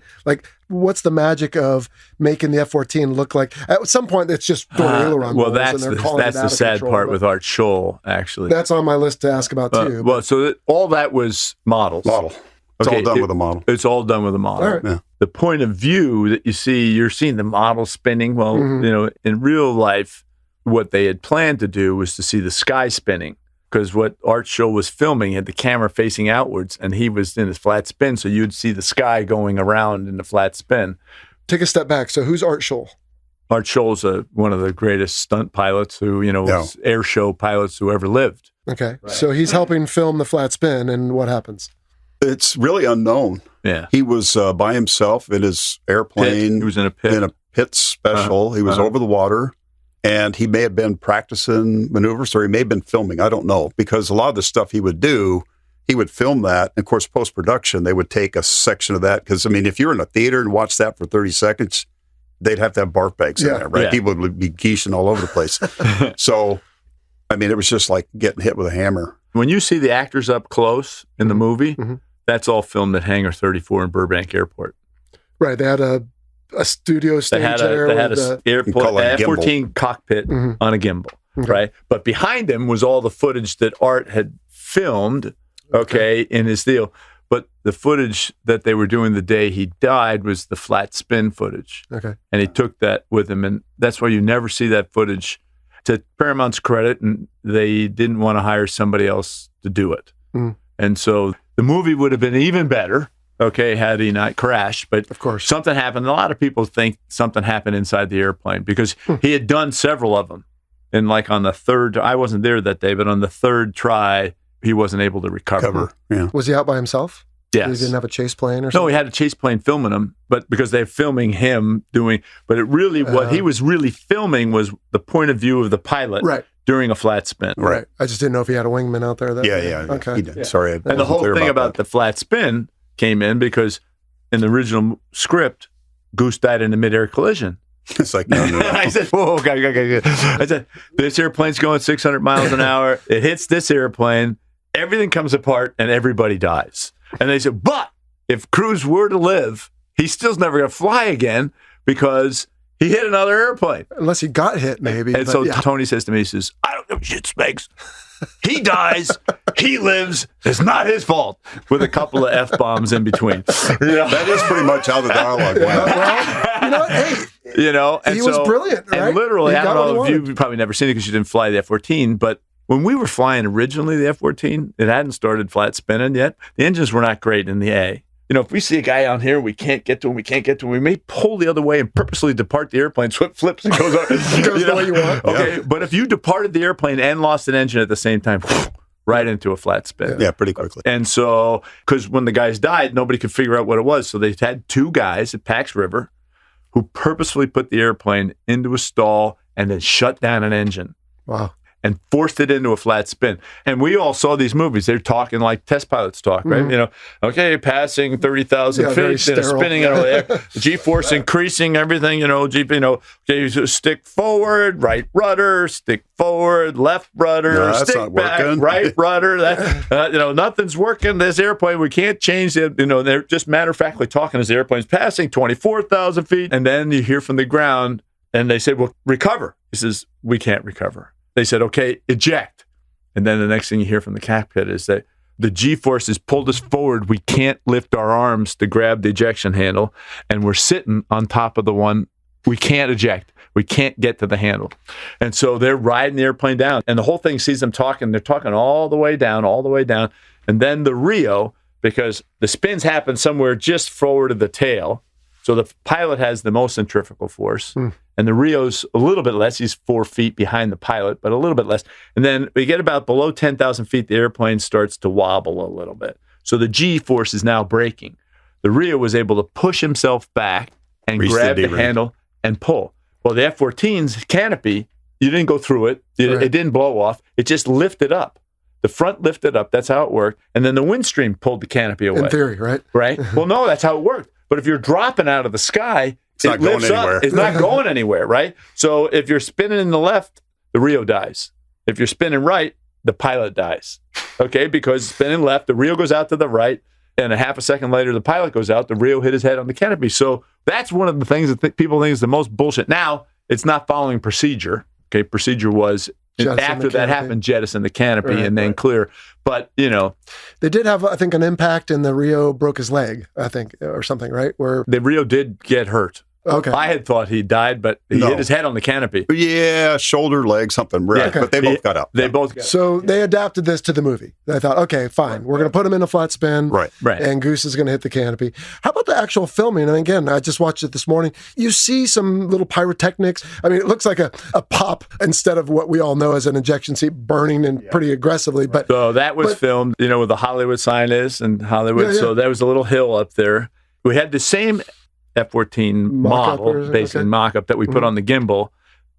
what's the magic of making the F-14 look like? At some point, it's just doing aileron well, rolls, that's the sad part with Art Scholl, actually. That's on my list to ask about, too. Well, so all that was models. It's all done with a model. It's all done with a model. All right. Yeah. The point of view that you're seeing the model spinning. Well, in real life, what they had planned to do was to see the sky spinning. Because what Art Scholl was filming had the camera facing outwards, and he was in his flat spin, so you'd see the sky going around in the flat spin. Take a step back. So who's Art Scholl? Art Scholl's one of the greatest stunt pilots who, was air show pilots who ever lived. Okay. Right. So he's helping film the flat spin, and what happens? It's really unknown. Yeah. He was by himself in his airplane. He was in a pit. In a pit special. He was over the water. And he may have been practicing maneuvers, or he may have been filming. I don't know, because a lot of the stuff he would do, he would film that. And of course, post-production, they would take a section of that. Because, if you're in a theater and watch that for 30 seconds, they'd have to have barf bags in there, right? Yeah. People would be geeshing all over the place. So, it was just like getting hit with a hammer. When you see the actors up close in the movie, that's all filmed at Hangar 34 in Burbank Airport. Right. They had a studio stage there. They had an F-14 cockpit on a gimbal, right? But behind him was all the footage that Art had filmed, in his deal. But the footage that they were doing the day he died was the flat spin footage. Okay. And he took that with him, and that's why you never see that footage. To Paramount's credit, and they didn't want to hire somebody else to do it. And so the movie would have been even better, had he not crashed. But of course, something happened. A lot of people think something happened inside the airplane because he had done several of them. And on the third, I wasn't there that day, but on the third try, he wasn't able to recover. Yeah. Was he out by himself? Yes. He didn't have a chase plane or something? No, he had a chase plane filming him, but because they're filming him doing, but it really, what he was really filming was the point of view of the pilot. Right. during a flat spin. Right. I just didn't know if he had a wingman out there. Yeah. Okay. He did. Sorry. And the whole thing about the flat spin came in because in the original script, Goose died in a midair collision. It's like, no. I said, whoa, okay. I said, this airplane's going 600 miles an hour. It hits this airplane. Everything comes apart and everybody dies. And they said, but if Cruise were to live, he still's never going to fly again because he hit another airplane. Unless he got hit, maybe. And so Tony says to me, he says, I don't give a shit, Smegs. He dies, he lives, it's not his fault, with a couple of F-bombs in between. That is pretty much how the dialogue went. Well, hey, and he was brilliant, right? And literally, He I got don't know what he if wanted. you've probably never seen it because you didn't fly the F-14, but when we were flying originally the F-14, it hadn't started flat spinning yet. The engines were not great in the A. If we see a guy out here, we can't get to him, we may pull the other way and purposely depart the airplane so it flips and goes, Goes the way you want. Okay, but if you departed the airplane and lost an engine at the same time, right into a flat spin. Yeah, pretty quickly. And so, because when the guys died, nobody could figure out what it was. So they had two guys at Pax River who purposefully put the airplane into a stall and then shut down an engine. Wow. And forced it into a flat spin. And we all saw these movies. They're talking like test pilots talk, right? Mm-hmm. Okay, passing 30,000 very feet, sterile. spinning over there, G-force increasing, everything, okay, so stick forward, right rudder, stick forward, left rudder, No, that's stick not back, working. right rudder. That, nothing's working. This airplane, we can't change it. They're just matter-of-factly talking as the airplane's passing 24,000 feet. And then you hear from the ground, and they say, well, recover. He says, we can't recover. They said, okay, eject. And then the next thing you hear from the cockpit is that the G-forces pulled us forward. We can't lift our arms to grab the ejection handle. And we're sitting on top of the one. We can't eject. We can't get to the handle. And so they're riding the airplane down. And the whole thing sees them talking. They're talking all the way down. And then the Rio, because the spins happen somewhere just forward of the tail. So the pilot has the most centrifugal force. And the Rio's a little bit less. He's 4 feet behind the pilot, but a little bit less. And then we get about below 10,000 feet, the airplane starts to wobble a little bit. So the G-force is now braking. The Rio was able to push himself back and grab the handle and pull. Well, the F-14's canopy, you didn't go through it. It didn't blow off. It just lifted up. The front lifted up. That's how it worked. And then the wind stream pulled the canopy away. In theory, right? Right? Well, no, that's how it worked. But if you're dropping out of the sky, it's not going anywhere. It's not going anywhere, right? So if you're spinning in the left, the Rio dies. If you're spinning right, the pilot dies. Okay? Because spinning left, the Rio goes out to the right, and a half a second later, the pilot goes out, the Rio hit his head on the canopy. So that's one of the things that people think is the most bullshit. Now, it's not following procedure. Okay? Procedure was, after that happened, jettison the canopy and then clear. But, They did have, I think, an impact, and the Rio broke his leg, I think, or something, right? Where the Rio did get hurt. Okay. I had thought he died, but he hit his head on the canopy. Yeah, shoulder, leg, something. Right. Okay. But they both got out. They both got So they adapted this to the movie. They thought, okay, fine. We're going to put him in a flat spin. Right. And Goose is going to hit the canopy. How about the actual filming? And again, I just watched it this morning. You see some little pyrotechnics. I mean, it looks like a pop instead of what we all know as an ejection seat burning and pretty aggressively. But so that was filmed, where the Hollywood sign is in Hollywood. Yeah. So there was a little hill up there. We had the same F-14 model, basically mock-up that we put on the gimbal.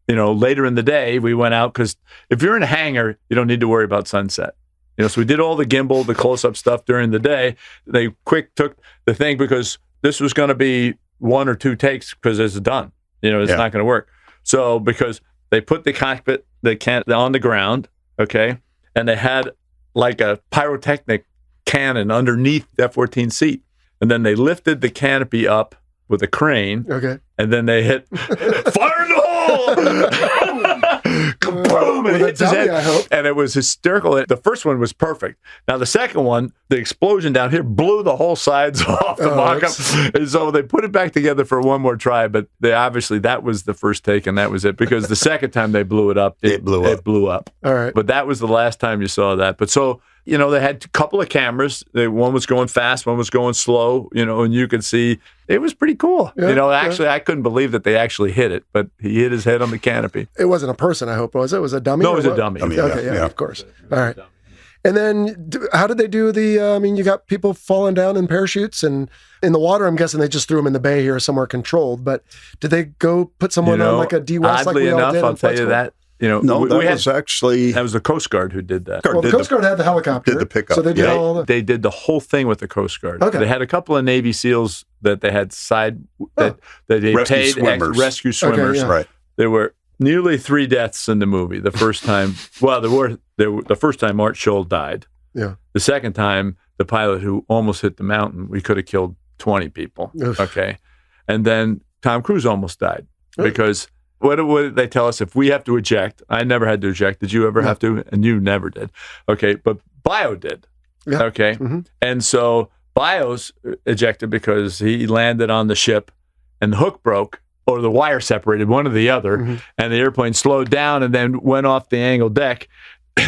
Later in the day, we went out because if you're in a hangar, you don't need to worry about sunset. So we did all the gimbal, the close-up stuff during the day. They quick took the thing because this was going to be 1 or 2 takes because it's done. It's not going to work. So because they put the cockpit, on the ground, okay, and they had like a pyrotechnic cannon underneath the F-14 seat, and then they lifted the canopy up with a crane, and then they hit fire in the hole. Kaboom! And it hits his head. I hope. And it was hysterical. The first one was perfect. Now the second one, the explosion down here blew the whole sides off the mock-up, and so they put it back together for one more try. But obviously that was the first take, and that was it. Because the second time they blew it up, it blew up. All right. But that was the last time you saw that. But so. They had a couple of cameras. One was going fast, one was going slow, and you could see it was pretty cool. Yeah, actually, I couldn't believe that they actually hit it, but he hit his head on the canopy. It wasn't a person, I hope, was it? Was it a dummy? No, it was a dummy. Okay, yeah, of course. All right. And then how did they do you got people falling down in parachutes and in the water. I'm guessing they just threw them in the bay here somewhere controlled, but did they go put someone on like a DWAS like we all did? Oddly enough, I'll tell you that No, that was actually... That was the Coast Guard who did that. Well, the Coast Guard had the helicopter. Did the pickup. So they did all the... They did the whole thing with the Coast Guard. Okay. They had a couple of Navy SEALs that they had that they Rescue paid swimmers. rescue swimmers. yeah. Right. There were nearly 3 deaths in the movie. The first time, the first time Art Scholl died. Yeah. The second time, the pilot who almost hit the mountain, we could have killed 20 people. Oof. Okay. And then Tom Cruise almost died because what did they tell us? If we have to eject, I never had to eject. Did you ever have to? And you never did. Okay. But Bio did. Yeah. Okay. Mm-hmm. And so Bio's ejected because he landed on the ship and the hook broke or the wire separated, one or the other, and the airplane slowed down and then went off the angle deck.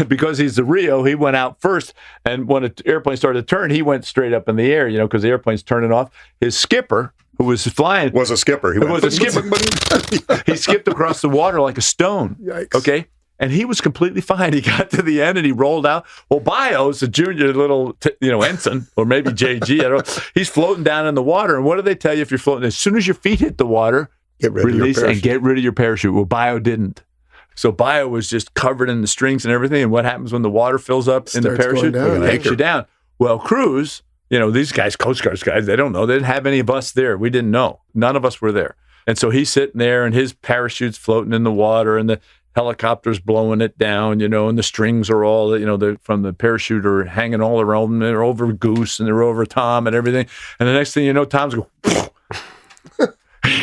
Because he's the Rio, he went out first, and when the airplane started to turn, he went straight up in the air, because the airplane's turning off. His skipper, who was flying... Was a skipper. He skipped across the water like a stone. Yikes. Okay? And he was completely fine. He got to the end and he rolled out. Well, Bio's a junior little, ensign, or maybe JG, I don't know. He's floating down in the water, and what do they tell you if you're floating? As soon as your feet hit the water, release and get rid of your parachute. Well, Bio didn't. So Bio was just covered in the strings and everything. And what happens when the water fills up in the parachute? It takes you down. Well, Cruise, these guys, Coast Guard guys, they don't know. They didn't have any of us there. We didn't know. None of us were there. And so he's sitting there and his parachute's floating in the water and the helicopter's blowing it down, and the strings are all, from the parachute are hanging all around them. They're over Goose and they're over Tom and everything. And the next thing you know, Tom's going,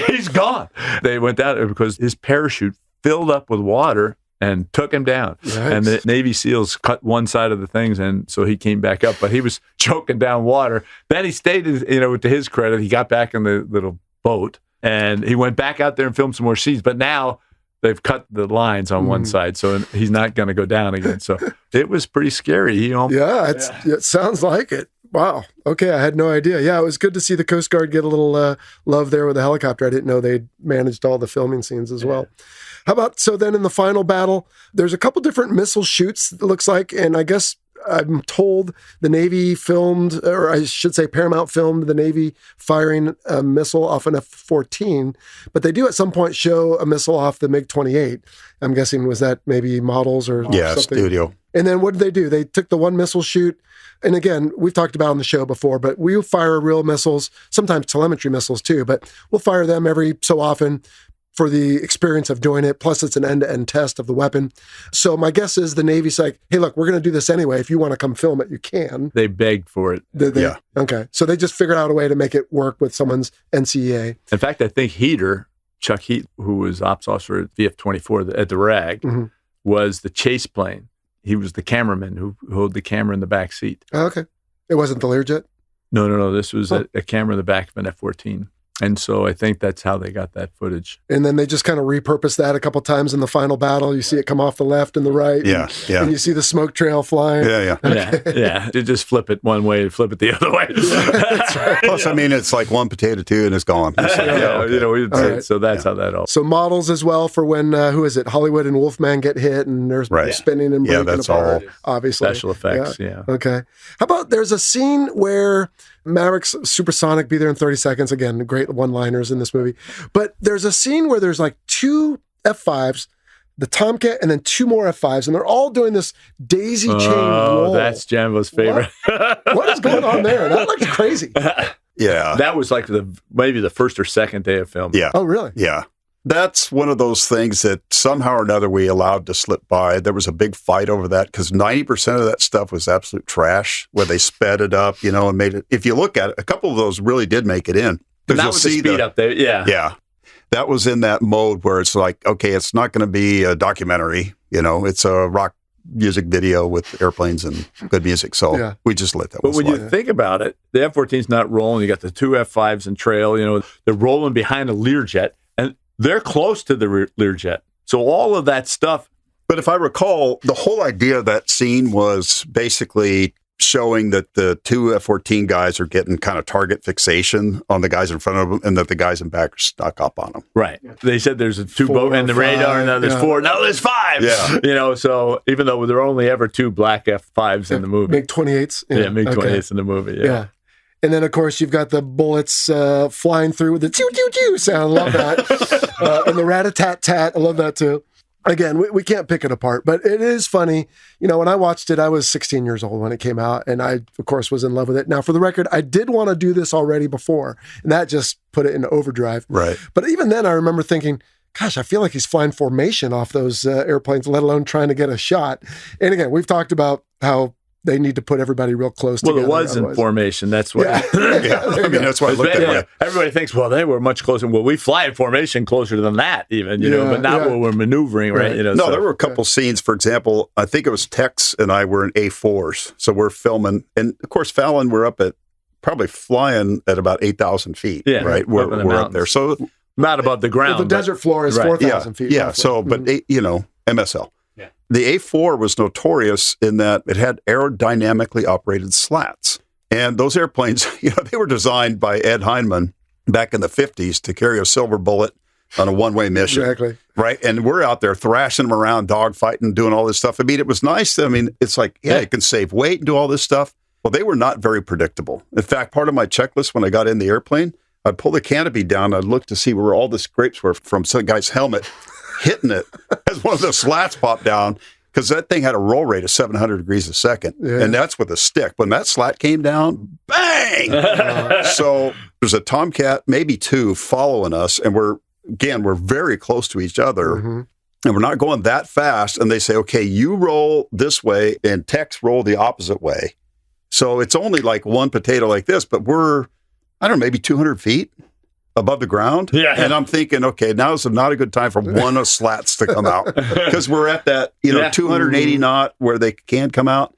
he's gone. They went down because his parachute filled up with water and took him down. Yikes. And the Navy SEALs cut one side of the things, and so he came back up. But he was choking down water. Then he stayed, to his credit, he got back in the little boat, and he went back out there and filmed some more scenes. But now they've cut the lines on one side, so he's not going to go down again. So it was pretty scary. It sounds like it. Wow. Okay, I had no idea. Yeah, it was good to see the Coast Guard get a little love there with the helicopter. I didn't know they managed all the filming scenes as well. How about, so then in the final battle, there's a couple different missile shoots, it looks like, and I guess I'm told the Navy filmed, or I should say Paramount filmed the Navy firing a missile off an F-14, but they do at some point show a missile off the MiG-28. I'm guessing, was that maybe models or something? Studio. And then what did they do? They took the one missile shoot, and again, we've talked about on the show before, but we'll fire real missiles, sometimes telemetry missiles too, but we'll fire them every so often for the experience of doing it. Plus, it's an end-to-end test of the weapon. So my guess is the Navy's like, hey, look, we're going to do this anyway. If you want to come film it, you can. They begged for it. Yeah. Okay. So they just figured out a way to make it work with someone's NCEA. In fact, I think Chuck Heat, who was ops officer at VF-24 at the RAG, was the chase plane. He was the cameraman who held the camera in the back seat. Oh, okay. It wasn't the Learjet? No. This was a camera in the back of an F-14. And so I think that's how they got that footage. And then they just kind of repurposed that a couple times in the final battle. You see it come off the left and the right. Yeah. And you see the smoke trail flying. Yeah. Yeah. You just flip it one way, flip it the other way. That's right. Plus, it's like one potato too, and it's gone. So that's how that all. So models as well for when, who is it? Hollywood and Wolfman get hit and they're spinning and breaking that's apart. all Obviously. Special effects, yeah. Okay. How about there's a scene where Maverick's supersonic, be there in 30 seconds. Again, great one-liners in this movie. But there's a scene where there's like 2 F-5s, the Tomcat, and then 2 more F-5s, and they're all doing this daisy chain roll. That's Jambo's favorite. What is going on there? That looks crazy. Yeah. That was like maybe the first or second day of filming. Yeah. Oh, really? Yeah. That's one of those things that somehow or another we allowed to slip by. There was a big fight over that because 90% of that stuff was absolute trash where they sped it up, and made it. If you look at it, a couple of those really did make it in. Not with the speed up there. Yeah. Yeah. That was in that mode where it's like, okay, it's not going to be a documentary. It's a rock music video with airplanes and good music. So we just let that But one when slide. you think about it, the F-14's not rolling. You got the 2 F-5s in trail. They're rolling behind a Learjet. And they're close to the Learjet. So all of that stuff. But if I recall, the whole idea of that scene was basically showing that the 2 F-14 guys are getting kind of target fixation on the guys in front of them and that the guys in back are stuck up on them. Right. They said there's a 2 boat and the radar, and now there's 4. Now there's 5. Yeah. So even though there are only ever 2 black F-5s in the movie. MiG-28s. Yeah, MiG-28s in the movie. Yeah. And then, of course, you've got the bullets flying through with the choo-choo-choo sound. Love that. And the rat-a-tat-tat. I love that, too. again, we can't pick it apart, but it is funny. You know, when I watched it, I was 16 years old when it came out, and I, of course, was in love with it. Now, for the record, I did want to do this already before, and that just put it in overdrive. Right. But even then, I remember thinking, gosh, I feel like he's flying formation off those airplanes, let alone trying to get a shot. And again, we've talked about how they need to put everybody real close together. Well, it was in formation. That's what. Yeah. I mean, that's why I looked at it. Everybody thinks, well, they were much closer. Well, we fly in formation closer than that, even, you know, but not when we're maneuvering, right? You know, no, there were a couple scenes. For example, I think it was Tex and I were in A4s. So we're filming. And of course, Fallon, we're up at probably flying at about 8,000 feet, right? We're up there. So not above the ground. Well, the desert floor is 4,000 feet. Yeah. So, but, you know, MSL. The A4 was notorious in that it had aerodynamically operated slats. And those airplanes, you know, they were designed by Ed Heinemann back in the 50s to carry a silver bullet on a one-way mission. Exactly. Right? And we're out there thrashing them around, dogfighting, doing all this stuff. I mean, it was nice. I mean, it's like, you can save weight and do all this stuff. Well, they were not very predictable. In fact, part of my checklist when I got in the airplane, I'd pull the canopy down, I'd look to see where all the scrapes were from some guy's helmet, hitting it as one of the slats popped down, because that thing had a roll rate of 700 degrees a second. And that's with a stick. When that slat came down, bang! So there's a Tomcat, maybe two, following us. And we're very close to each other. And we're not going that fast. And they say, okay, you roll this way and Tex roll the opposite way. So it's only like one potato like this, but we're, I don't know, maybe 200 feet above the ground. Yeah. And I'm thinking, okay, now is not a good time for one of slats to come out, because we're at that, 280 knot where they can come out,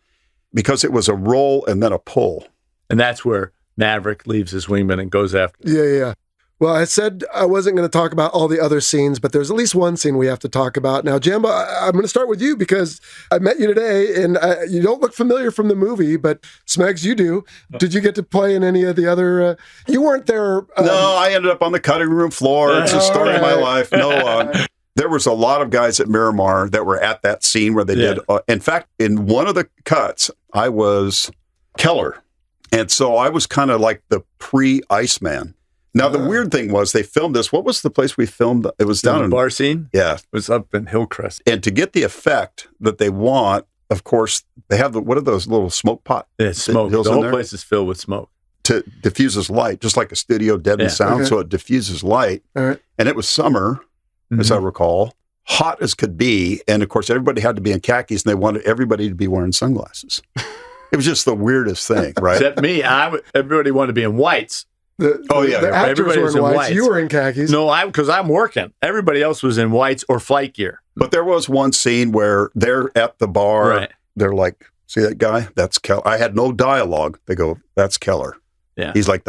because it was a roll and then a pull. And that's where Maverick leaves his wingman and goes after. Yeah. Well, I said I wasn't going to talk about all the other scenes, but there's at least one scene we have to talk about. Now, Jambo, I'm going to start with you because I met you today, and you don't look familiar from the movie, but Smegs, you do. Did you get to play in any of the other... you weren't there... No, I ended up on the cutting room floor. It's the story of my life. No, there was a lot of guys at Miramar that were at that scene where they did... in fact, in one of the cuts, I was Keller. And so I was kind of like the pre-Iceman. Now, the weird thing was they filmed this. What was the place we filmed? It was down in... the bar scene? Yeah. It was up in Hillcrest. And to get the effect that they want, of course, they have what are those little smoke pot? Yeah, smoke. The whole place is filled with smoke. To diffuses light, just like a studio deadened sound, so it diffuses light. All right. And it was summer, as I recall, hot as could be. And, of course, everybody had to be in khakis, and they wanted everybody to be wearing sunglasses. It was just the weirdest thing, right? Except me. Everybody wanted to be in whites. The actors were in whites. You were in khakis. No, because I'm working. Everybody else was in whites or flight gear. But there was one scene where they're at the bar. Right. They're like, see that guy? That's Keller. I had no dialogue. They go, that's Keller. Yeah. He's like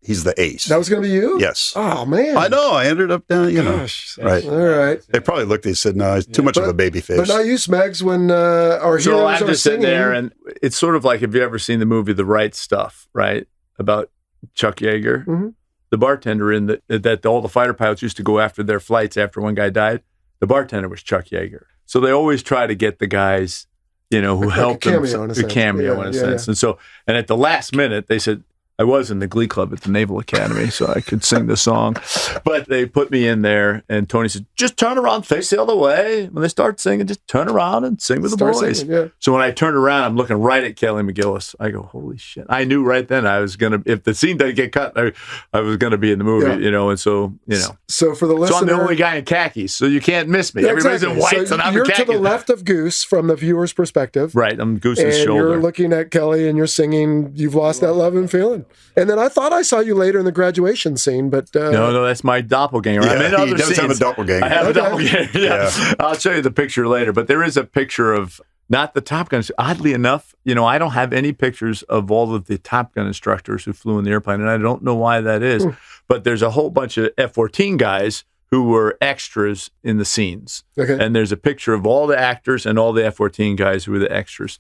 he's the ace. That was going to be you? Yes. Oh, man. I know. I ended up down, Gosh. Right. All right. They probably looked, they said, no, he's too much of a baby face. But not you, Smegs, when our heroes I'm are just singing. sitting there, and it's sort of like, have you ever seen the movie The Right Stuff, right? About Chuck Yeager? Mm-hmm. The bartender that all the fighter pilots used to go after their flights after one guy died, the bartender was Chuck Yeager. So they always try to get the guys, who helped them. A cameo in a sense. And at the last minute, they said, I was in the Glee Club at the Naval Academy, so I could sing the song. But they put me in there, and Tony said, just turn around, face the other way. When they start singing, just turn around and sing with the boys. Singing, So when I turned around, I'm looking right at Kelly McGillis. I go, holy shit. I knew right then I was going to, if the scene doesn't get cut, I was going to be in the movie, and so, So for the listener. So I'm the only guy in khakis, so you can't miss me. Yeah, everybody's in whites, and I'm in khakis. You're to the left of Goose from the viewer's perspective. Right, I'm Goose's shoulder. And you're looking at Kelly, and you're singing, You've Lost That Love and Feeling. And then I thought I saw you later in the graduation scene, but... No, that's my doppelganger. Yeah, I'm in other he does scenes. have a doppelganger. I have a doppelganger, yeah. I'll show you the picture later, but there is a picture of, not the Top Gun. Oddly enough, I don't have any pictures of all of the Top Gun instructors who flew in the airplane, and I don't know why that is, but there's a whole bunch of F-14 guys who were extras in the scenes. Okay. And there's a picture of all the actors and all the F-14 guys who were the extras.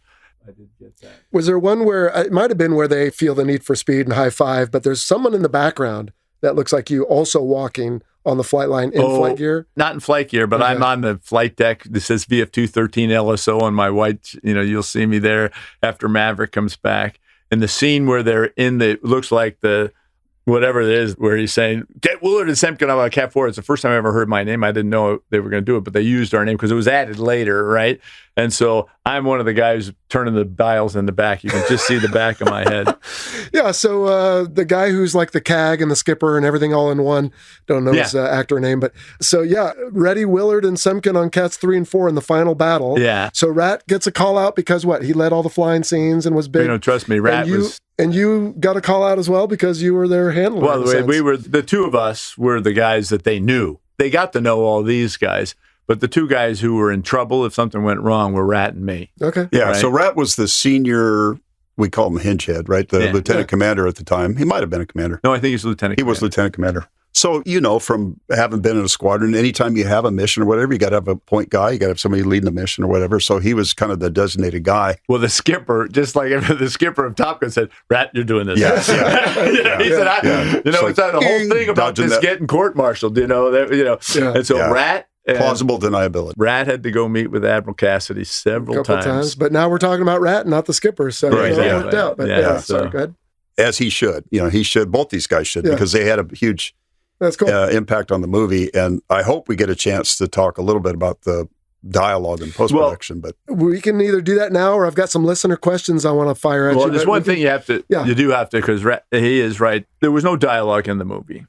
I did get that. Was there one where, it might have been where they feel the need for speed and high five, but there's someone in the background that looks like you also walking on the flight line in flight gear? Not in flight gear, but I'm on the flight deck. This says VF213 LSO on my white, you'll see me there after Maverick comes back. And the scene where they're looks like the whatever it is, where he's saying, get Willard and Semcken on Cat 4. It's the first time I ever heard my name. I didn't know they were going to do it, but they used our name because it was added later, right? And so I'm one of the guys turning the dials in the back. You can just see the back of my head. Yeah, so the guy who's like the CAG and the skipper and everything all in one, don't know his actor name, but so yeah, Ready, Willard, and Semcken on Cats 3 and 4 in the final battle. Yeah. So Rat gets a call out because what? He led all the flying scenes and was big. Trust me, Rat was... And you got a call out as well because you were their handler. Well, we were, the two of us were the guys that they knew. They got to know all these guys. But the two guys who were in trouble if something went wrong were Rat and me. Okay. Yeah, right? so Rat was the senior, we call him Hinge Head, right? The lieutenant commander at the time. He might have been a commander. No, I think he's lieutenant commander. He was lieutenant commander. So, from having been in a squadron, anytime you have a mission or whatever, you got to have a point guy. You got to have somebody leading a mission or whatever. So he was kind of the designated guy. Well, the skipper, just like the skipper of Top Gun said, Rat, you're doing this. Yes, He said, it's like, the whole thing about this getting court-martialed, And so Rat... Plausible deniability. Rat had to go meet with Admiral Cassidy several times. But now we're talking about Rat, not the skipper. So it worked out. But sorry, go ahead. As he should. He should. Both these guys should because they had a huge That's cool. Impact on the movie. And I hope we get a chance to talk a little bit about the dialogue and post-production. But we can either do that now or I've got some listener questions I want to fire at you. Well, there's one thing you do have to, because he is right. There was no dialogue in the movie.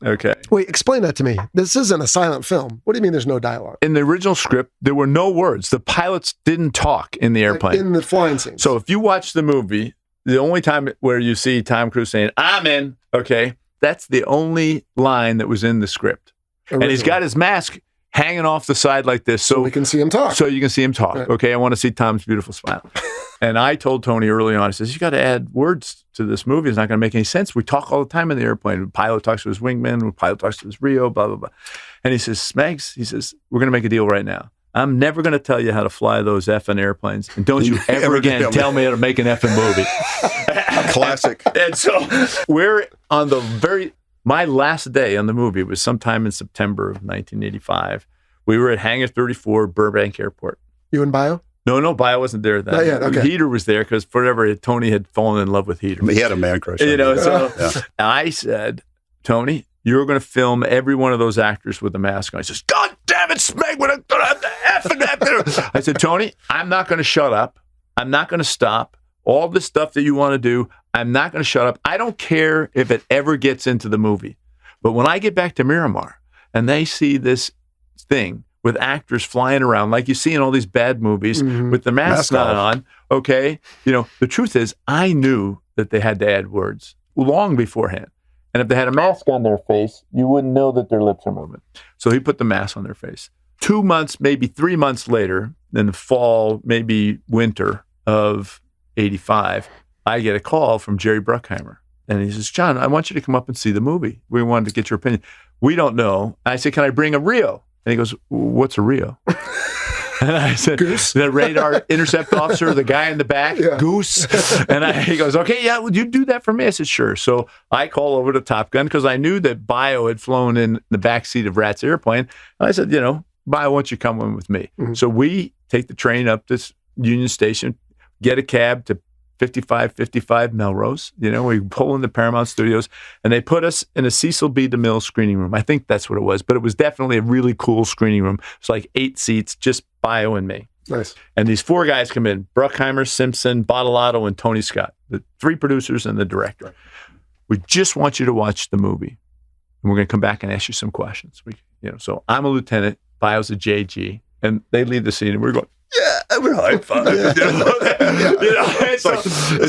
Okay. Wait, explain that to me. This isn't a silent film. What do you mean there's no dialogue? In the original script, there were no words. The pilots didn't talk in the airplane. In the flying scenes. So if you watch the movie, the only time where you see Tom Cruise saying, I'm in, okay, that's the only line that was in the script. Originally. And he's got his mask hanging off the side like this. So we can see him talk. So you can see him talk. Right. Okay, I want to see Tom's beautiful smile. And I told Tony early on, I says, you got to add words to this movie. It's not going to make any sense. We talk all the time in the airplane. The pilot talks to his wingman. The pilot talks to his Rio, blah, blah, blah. And he says, Smegs, he says, we're going to make a deal right now. I'm never going to tell you how to fly those effing airplanes. And don't you ever again tell me how to make an effing movie. Classic. And so we're on my last day on the movie was sometime in September of 1985. We were at Hangar 34, Burbank Airport. You and Bio? No, Bio wasn't there then. Not yet, okay. Heater was there because forever Tony had fallen in love with Heater. He had a man crush. I said, Tony, you're going to film every one of those actors with a mask on. He says, God damn it, Smeg, we're going to have the F and F. I said, Tony, I'm not going to shut up. I'm not going to stop. All the stuff that you want to do, I'm not going to shut up. I don't care if it ever gets into the movie. But when I get back to Miramar and they see this thing with actors flying around like you see in all these bad movies with the mask not on, okay? The truth is I knew that they had to add words long beforehand. And if they had a mask on their face, you wouldn't know that their lips are moving. So he put the mask on their face. 2 months, maybe 3 months later, in the fall, maybe winter of 85, I get a call from Jerry Bruckheimer. And he says, John, I want you to come up and see the movie. We wanted to get your opinion. We don't know. I said, can I bring a Rio? And he goes, what's a Rio? And I said, Goose? The radar intercept officer, the guy in the back, Goose. And he goes, okay, yeah, would you do that for me? I said, sure. So I call over to Top Gun because I knew that Bio had flown in the backseat of Rat's airplane. And I said, Bio, why don't you come in with me? Mm-hmm. So we take the train up this Union Station, get a cab to 5555 Melrose. We pull in the Paramount Studios, and they put us in a Cecil B. DeMille screening room. I think that's what it was, but it was definitely a really cool screening room. It's like 8 seats, just Bio and me. Nice. And these 4 guys come in, Bruckheimer, Simpson, Bottolato, and Tony Scott, the 3 producers and the director. We just want you to watch the movie, and we're going to come back and ask you some questions. So I'm a lieutenant, Bio's a JG, and they leave the scene, and we're going, yeah, we're high five.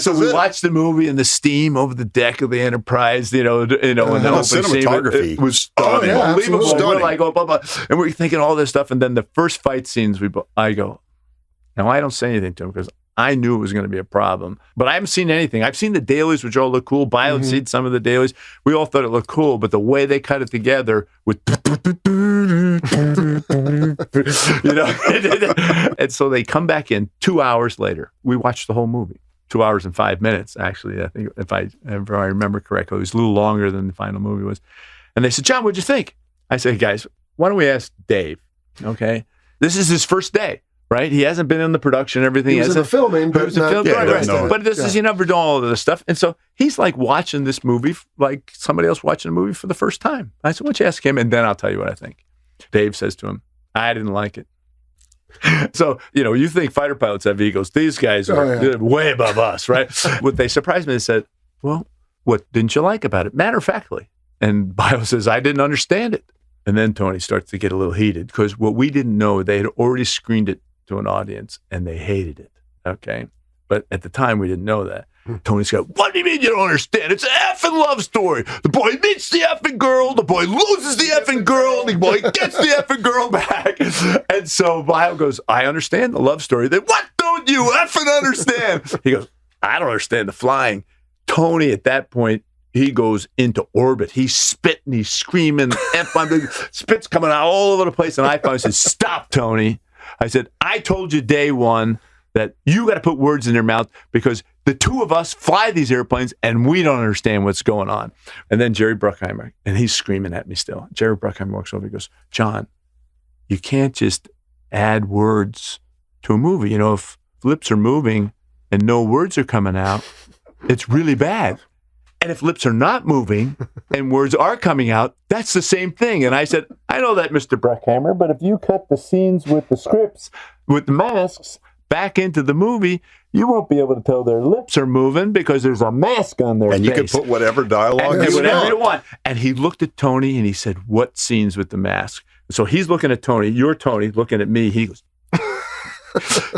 So we watched the movie and the steam over the deck of the Enterprise. And the cinematography was stunning, unbelievable. Stunning. We're like, blah, blah. And we're thinking all this stuff, and then the first fight scenes, I go. Now I don't say anything to him because I knew it was going to be a problem, but I haven't seen anything. I've seen the dailies, which all look cool. Bio had seen some of the dailies. We all thought it looked cool, but the way they cut it together with, and so they come back in 2 hours later. We watched the whole movie, 2 hours and 5 minutes, actually. I think if I remember correctly, it was a little longer than the final movie was. And they said, John, what'd you think? I said, guys, why don't we ask Dave? Okay. This is his first day. right? He hasn't been in the production, everything. He was in the filming, but was in film, yeah, right, he right. doesn't know it. But this is, you never do all of this stuff. And so he's like watching this movie like somebody else watching a movie for the first time. I said, why don't you ask him? And then I'll tell you what I think. Dave says to him, I didn't like it. So, you think fighter pilots have egos. These guys are way above us, right? What they surprised me, they said, well, what didn't you like about it? Matter of factly. And Bio says, I didn't understand it. And then Tony starts to get a little heated because what we didn't know, they had already screened it to an audience and they hated it. Okay. But at the time, we didn't know that. Tony's got, what do you mean you don't understand? It's an effing love story. The boy meets the effing girl. The boy loses the effing girl. The boy gets the effing girl back. And so Bio goes, I understand the love story. Then what don't you effing understand? He goes, I don't understand the flying. Tony, at that point, he goes into orbit. He's spitting. He's screaming. Spit's coming out all over the place. And I finally said, stop, Tony. I said, I told you day one that you got to put words in their mouth because the two of us fly these airplanes and we don't understand what's going on. And then Jerry Bruckheimer, and he's screaming at me still. Jerry Bruckheimer walks over and goes, John, you can't just add words to a movie. If lips are moving and no words are coming out, it's really bad. And if lips are not moving and words are coming out, that's the same thing. And I said, I know that, Mr. Bruckheimer, but if you cut the scenes with the scripts, with the masks, back into the movie, you won't be able to tell their lips are moving because there's a mask on their face. And you can put whatever dialogue you want. And he looked at Tony and he said, what scenes with the mask? So he's looking at Tony, you're Tony, looking at me. He goes,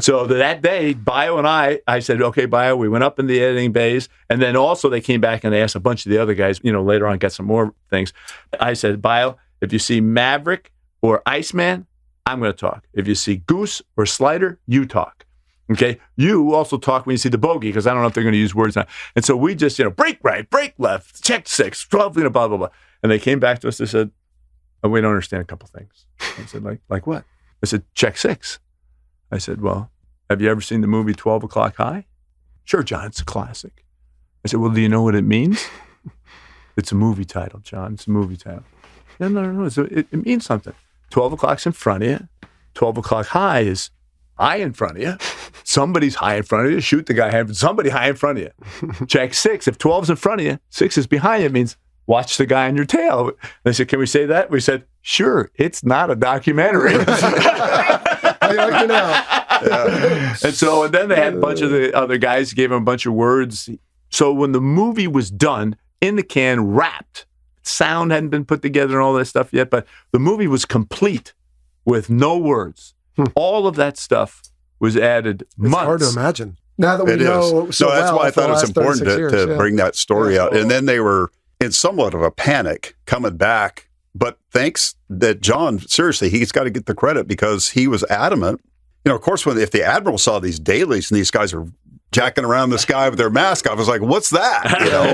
so that day, Bio and I said, okay, Bio, we went up in the editing bays. And then also they came back and they asked a bunch of the other guys, later on, got some more things. I said, Bio, if you see Maverick or Iceman, I'm going to talk. If you see Goose or Slider, you talk. Okay? You also talk when you see the bogey, because I don't know if they're going to use words now. And so we just, brake right, brake left, check 6, 12, blah, blah, blah. And they came back to us, they said, oh, we don't understand a couple things. I said, like what? I said, check 6. I said, well, have you ever seen the movie 12 O'Clock High? Sure, John, it's a classic. I said, well, do you know what it means? It's a movie title, John. It's a movie title. No. It means something. 12 o'clock's in front of you. 12 o'clock high is high in front of you. Somebody's high in front of you. Shoot the guy high. Somebody high in front of you. Check 6. If 12's in front of you, 6 is behind you. It means watch the guy on your tail. They said, can we say that? We said, sure. It's not a documentary. And then they had a bunch of the other guys, gave them a bunch of words. So when the movie was done, in the can, wrapped, sound hadn't been put together and all that stuff yet, but the movie was complete with no words. All of that stuff was added months. It's hard to imagine. Now that we It know is. so that's well why I for thought the it's last important 36 to years, bring that story out. And then they were in somewhat of a panic coming back. But thanks that John, seriously, he's got to get the credit because he was adamant. Of course, if the Admiral saw these dailies and these guys are jacking around the sky with their mask off, I was like, what's that?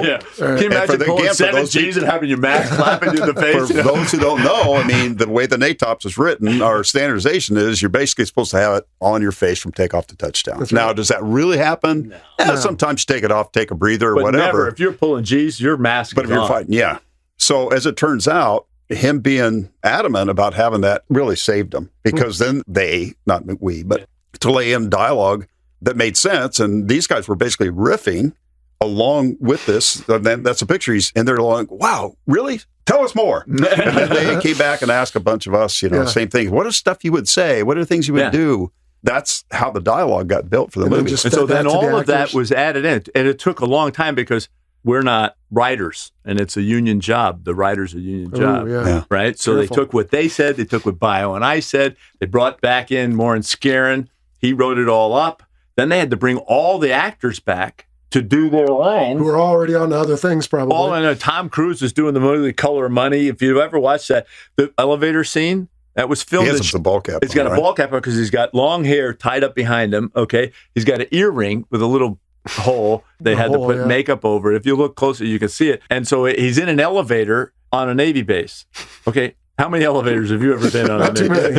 Yeah. Can you imagine pulling 7 Gs and having your mask clapping you in the face? For those who don't know, the way the NATOPS is written, our standardization is you're basically supposed to have it on your face from takeoff to touchdown. That's now, right. does that really happen? No. Sometimes you take it off, take a breather, or But whatever. never. If you're pulling Gs, your mask But is if you're on. fighting, yeah. So as it turns out, him being adamant about having that really saved him because then they, not we, but to lay in dialogue that made sense. And these guys were basically riffing along with this. And then that's a picture. And they're like, wow, really? Tell us more. And then they came back and asked a bunch of us, same thing. What is stuff you would say? What are things you would do? That's how the dialogue got built for the movie. And so then all of that was added in. And it took a long time because we're not writers, and it's a union job. The writer's a union job, right? So they took what they said, they took what Bio and I said, they brought back in Maureen Scarron. He wrote it all up. Then they had to bring all the actors back to do their lines. Who are already on other things, probably. Tom Cruise is doing the movie The Color of Money. If you've ever watched that, the elevator scene, that was filmed. He has a ball cap. He's got a ball cap on because he's got long hair tied up behind him, okay? He's got an earring with a little hole. They had to put makeup over it. If you look closer, you can see it. And so he's in an elevator on a Navy base. Okay, how many elevators have you ever been on a Navy base?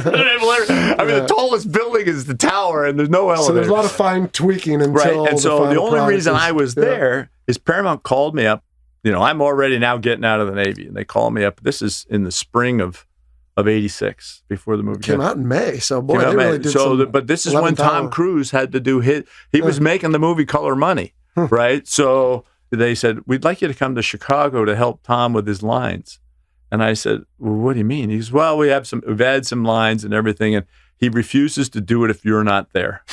The tallest building is the tower, and there's no elevator. So there's a lot of fine tweaking until And so the only reason I was there there is Paramount called me up. I'm already now getting out of the Navy, and they called me up. This is in the spring of of 86 before the movie Came out in May. So, boy, Came out they in really May. did So, some but this is when 11th Tom hour. Cruise had to do he was making the movie Color Money, right? So they said, we'd like you to come to Chicago to help Tom with his lines. And I said, well, what do you mean? He goes, well, we've had some lines and everything, and he refuses to do it if you're not there.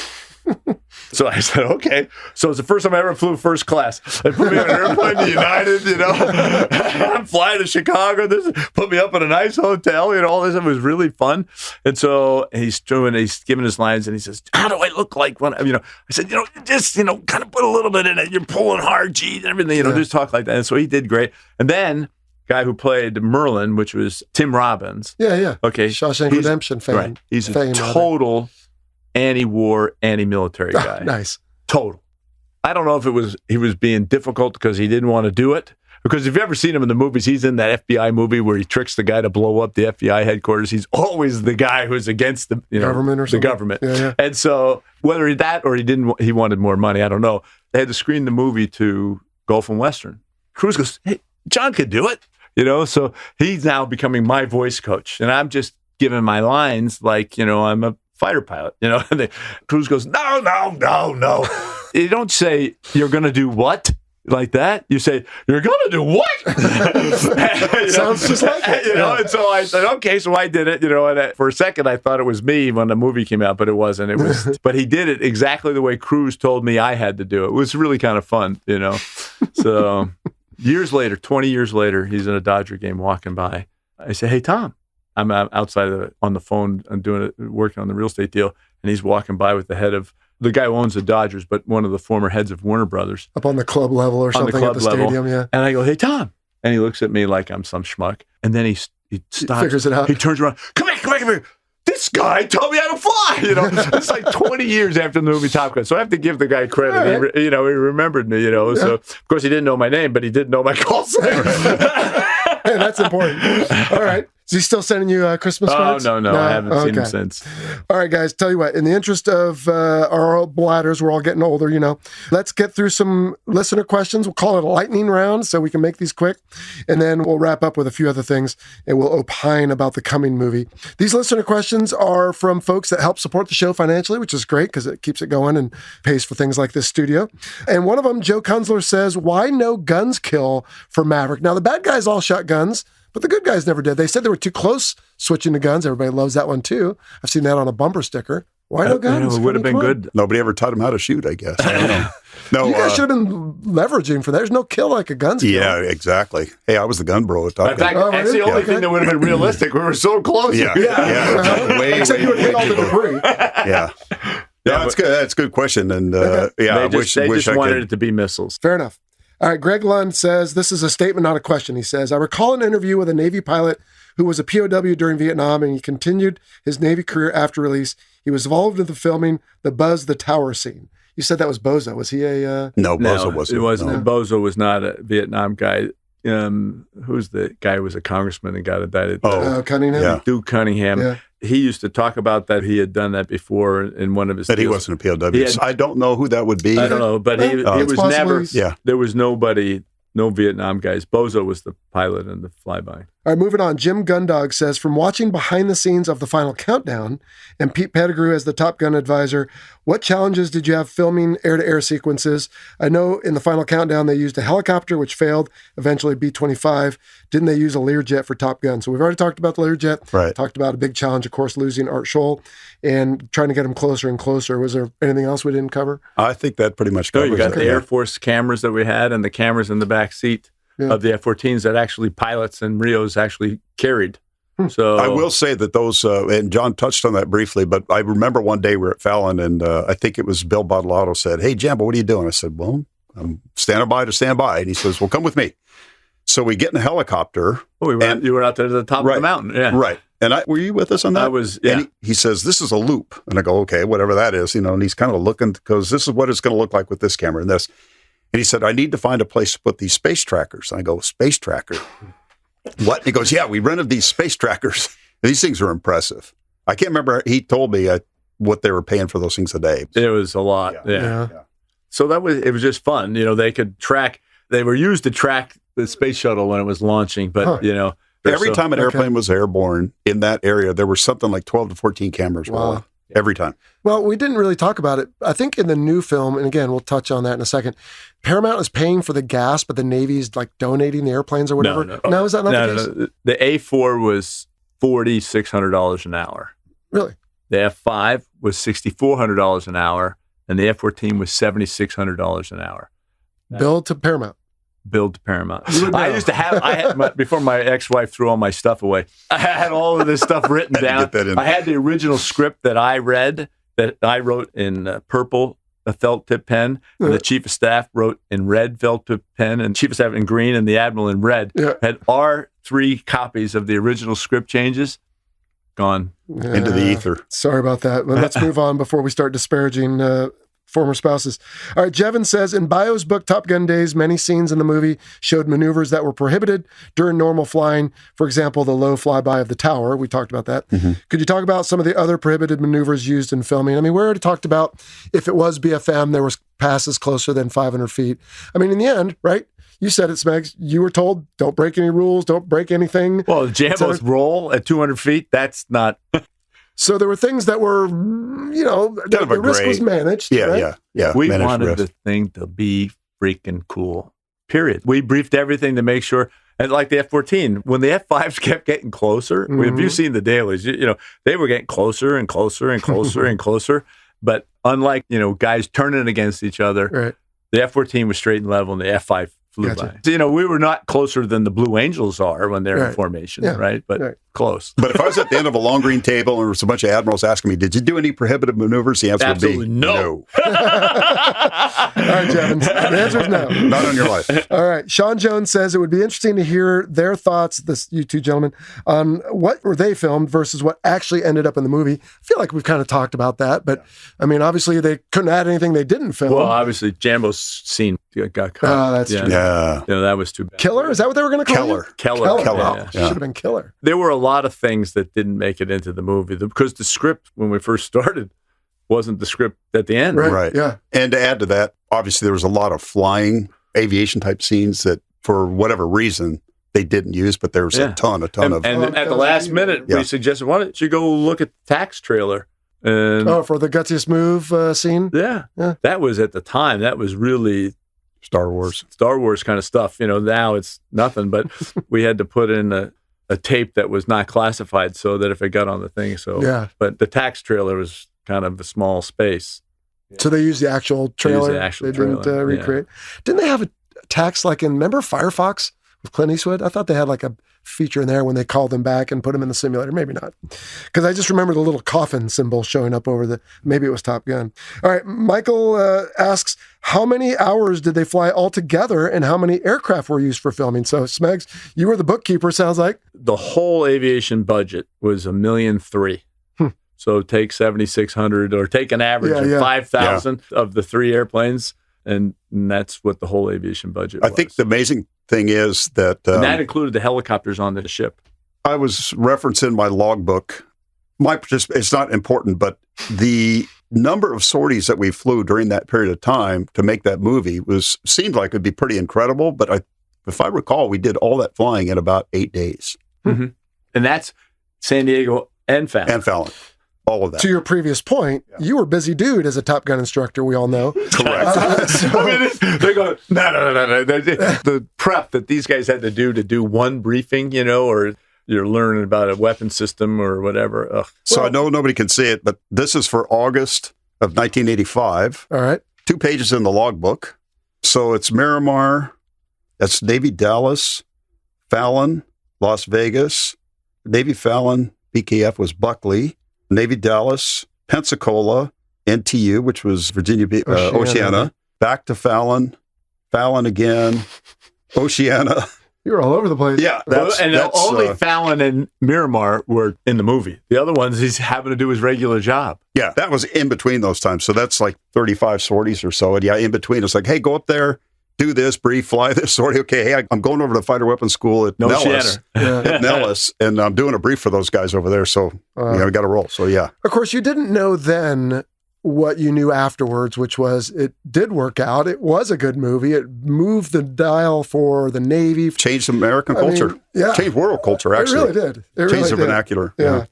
So I said, okay. So it's the first time I ever flew first class. They put me on an airplane to United, I'm flying to Chicago. Put me up in a nice hotel, all this. It was really fun. And so he's giving his lines, and he says, how do I look like when, I said, just, kind of put a little bit in it. You're pulling hard, G, and everything, just talk like that. And so he did great. And then guy who played Merlin, which was Tim Robbins. Yeah. Okay. Shawshank Redemption fan. Right. He's a total anti-war, anti-military guy. Nice. Total. I don't know if he was being difficult because he didn't want to do it. Because if you've ever seen him in the movies, he's in that FBI movie where he tricks the guy to blow up the FBI headquarters. He's always the guy who's against the government or something. The government. Yeah. And so whether that or he wanted more money, I don't know. They had to screen the movie to Gulf and Western. Cruise goes, hey, John could do it. So he's now becoming my voice coach. And I'm just giving my lines like, I'm a fighter pilot, and Cruise goes, no. You don't say, you're going to do what? Like that. You say, you're going to do what? Sounds just like it. And so I said, okay, so I did it, and for a second I thought it was me when the movie came out, but it wasn't. It was, but he did it exactly the way Cruise told me I had to do it. It was really kind of fun, So years later, 20 years later, he's in a Dodger game walking by. I say, hey, Tom. I'm outside on the phone. I'm working on the real estate deal, and he's walking by with the head of the guy who owns the Dodgers, but one of the former heads of Warner Brothers. Up on the club level or something at the stadium, yeah. And I go, hey, Tom. And he looks at me like I'm some schmuck. And then he stops. Figures it out. He turns around. Come here. This guy told me how to fly. It's like 20 years after the movie Top Gun. So I have to give the guy credit. Right. He remembered me, Yeah. So, of course, he didn't know my name, but he did know my call sign. Hey, that's important. All right. Is he still sending you Christmas cards? Oh, no. I haven't seen him since. All right, guys. Tell you what, in the interest of our bladders, we're all getting older, let's get through some listener questions. We'll call it a lightning round so we can make these quick. And then we'll wrap up with a few other things, and we'll opine about the coming movie. These listener questions are from folks that help support the show financially, which is great because it keeps it going and pays for things like this studio. And one of them, Joe Kunzler, says, why no guns kill for Maverick? Now, the bad guys all shot guns, but the good guys never did. They said they were too close switching to guns. Everybody loves that one, too. I've seen that on a bumper sticker. Why no guns? It would have been good. Nobody ever taught him how to shoot, I guess. I don't know. No, You guys should have been leveraging for that. There's no kill like a gun's kill. Yeah, exactly. Hey, I was the gun bro at Top In fact, Gun. that's the only thing that would have been realistic. We were so close. Yeah. Way, Except you would hit all the debris. Yeah. No, that's good. That's a good question. And They just I wanted could. it to be missiles. Fair enough. All right, Greg Lund says, this is a statement, not a question. He says, I recall an interview with a Navy pilot who was a POW during Vietnam, and he continued his Navy career after release. He was involved in the filming the Buzz the Tower scene. You said that was Bozo. Was he a... No, Bozo wasn't. It wasn't. No. Bozo was not a Vietnam guy. Who's the guy who was a congressman and got indicted? Cunningham? Yeah. Duke Cunningham. Yeah. He used to talk about that he had done that before in one of his That he deals. wasn't a POW. I don't know who that would be. I don't know, but he It's was possible never. he's- Yeah. There was nobody, no Vietnam guys. Bozo was the pilot and the flyby. All right, moving on. Jim Gundog says, from watching behind the scenes of the final countdown and Pete Pettigrew as the Top Gun advisor, what challenges did you have filming air-to-air sequences? I know in the final countdown they used a helicopter, which failed, eventually B-25. Didn't they use a Learjet for Top Gun? So we've already talked about the Learjet. Right. Talked about a big challenge, of course, losing Art Scholl and trying to get him closer and closer. Was there anything else we didn't cover? I think that pretty much No, covers you got it. the Air Force cameras that we had and the cameras in the back seat of the F-14s that actually pilots and Rios actually carried. So I will say that those, and John touched on that briefly, but I remember one day we were at Fallon, and I think it was Bill Bottolato said, hey, Jambo, what are you doing? I said, well, I'm standing by to stand by. And he says, well, come with me. So we get in a helicopter. you were out there to the top of the mountain. Yeah. Right. And were you with us on that? I was, yeah. And he says, this is a loop. And I go, okay, whatever that is, and he's kind of looking, because this is what it's going to look like with this camera and this. And he said, I need to find a place to put these space trackers. And I go, space tracker? What? And he goes, yeah, we rented these space trackers. These things are impressive. I can't remember. He told me what they were paying for those things a day. It was a lot. Yeah. So it was just fun. They could track, they were used to track the space shuttle when it was launching, but, Every time an airplane was airborne in that area, there were something like 12 to 14 cameras rolling. Every time. Well, we didn't really talk about it. I think in the new film, and again, we'll touch on that in a second, Paramount is paying for the gas, but the Navy's like donating the airplanes or whatever. No, is that not the case? No. The A4 was $4,600 an hour. Really? The F5 was $6,400 an hour, and the F-14 was $7,600 an hour. Billed to Paramount. Billed to Paramount. Before my ex-wife threw all my stuff away, I had all of this stuff written down. I had the original script that I read, that I wrote in purple, a felt tip pen, and the chief of staff wrote in red felt tip pen, and chief of staff in green, and the admiral in red. Had our 3 copies of the original script changes gone into the ether. Sorry about that. Well, let's move on before we start disparaging former spouses. All right, Jevin says, in Bio's book, Top Gun Days, many scenes in the movie showed maneuvers that were prohibited during normal flying. For example, the low flyby of the tower. We talked about that. Mm-hmm. Could you talk about some of the other prohibited maneuvers used in filming? I mean, we already talked about if it was BFM, there was passes closer than 500 feet. I mean, in the end, right? You said it, Smegs. You were told, don't break any rules, don't break anything. Well, Jambo's roll at 200 feet, that's not... So there were things that were, the risk was managed. Yeah, right? yeah. We wanted the thing to be freaking cool, period. We briefed everything to make sure, and like the F-14, when the F-5s kept getting closer, have you seen the dailies? They were getting closer and closer and closer and closer. But unlike, guys turning against each other, right. The F-14 was straight and level and the F-5 flew by. So, we were not closer than the Blue Angels are when they're in formation, right? But close. But if I was at the end of a long green table and there was a bunch of admirals asking me, did you do any prohibitive maneuvers? The answer Absolutely would be no. All right, Jevin. The answer is no. Not on your life. All right. Sean Jones says it would be interesting to hear their thoughts, you two gentlemen, on what were they filmed versus what actually ended up in the movie. I feel like we've kind of talked about that, but I mean, obviously they couldn't add anything they didn't film. Well, obviously Jambo's scene got cut. Oh, that's true. Yeah. That was too bad. Killer? Is that what they were going to call it? Keller. Yeah. Should have been Killer. There were a lot of things that didn't make it into the movie because the script, when we first started, wasn't the script at the end. Right. Yeah. And to add to that, obviously there was a lot of flying aviation type scenes that for whatever reason they didn't use, but there was a ton of. And at the last minute, we suggested, why don't you go look at the tax trailer? And for the Gutsiest Move scene? Yeah. That was at the time. That was really Star Wars kind of stuff. Now it's nothing, but we had to put in a tape that was not classified so that if it got on the thing. But the tax trailer was kind of the small space. So they used the actual trailer. They didn't recreate. Didn't they have a tax remember Firefox with Clint Eastwood? I thought they had like a feature in there when they called him back and put him in the simulator. Maybe not. Because I just remember the little coffin symbol showing up over maybe it was Top Gun. All right. Michael asks, how many hours did they fly altogether and how many aircraft were used for filming? So Smegs, you were the bookkeeper, sounds like. The whole aviation budget was $1.3 million. So take 7,600 or take an average of 5,000 of the 3 airplanes. And that's what the whole aviation budget was. I think the amazing thing is that... and that included the helicopters on the ship. I was referencing my logbook. It's not important, but the number of sorties that we flew during that period of time to make that movie seemed like it would be pretty incredible. But if I recall, we did all that flying in about 8 days. Mm-hmm. And that's San Diego and Fallon. And Fallon. All of that. To your previous point, you were a busy dude as a Top Gun instructor, we all know. Correct. They're going, no. The prep that these guys had to do one briefing, or you're learning about a weapon system or whatever. Ugh. So I know nobody can see it, but this is for August of 1985. All right. 2 pages in the logbook. So it's Miramar, that's Navy Dallas, Fallon, Las Vegas, Navy Fallon, BKF was Buckley, Navy Dallas, Pensacola, NTU, which was Virginia Oceana, back to Fallon again, Oceana. You were all over the place. Yeah. Only Fallon and Miramar were in the movie. The other ones, he's having to do his regular job. Yeah, that was in between those times. So that's like 35 sorties or so. And in between, it's like, hey, go up there, do this, brief, fly this sortie. Okay, hey, I'm going over to fighter weapons school at Nellis, and I'm doing a brief for those guys over there. So, we got to roll. So, yeah. Of course, you didn't know then what you knew afterwards, which was it did work out. It was a good movie. It moved the dial for the Navy. Changed American culture. Changed world culture, actually. It really did. Changed the vernacular. Yeah.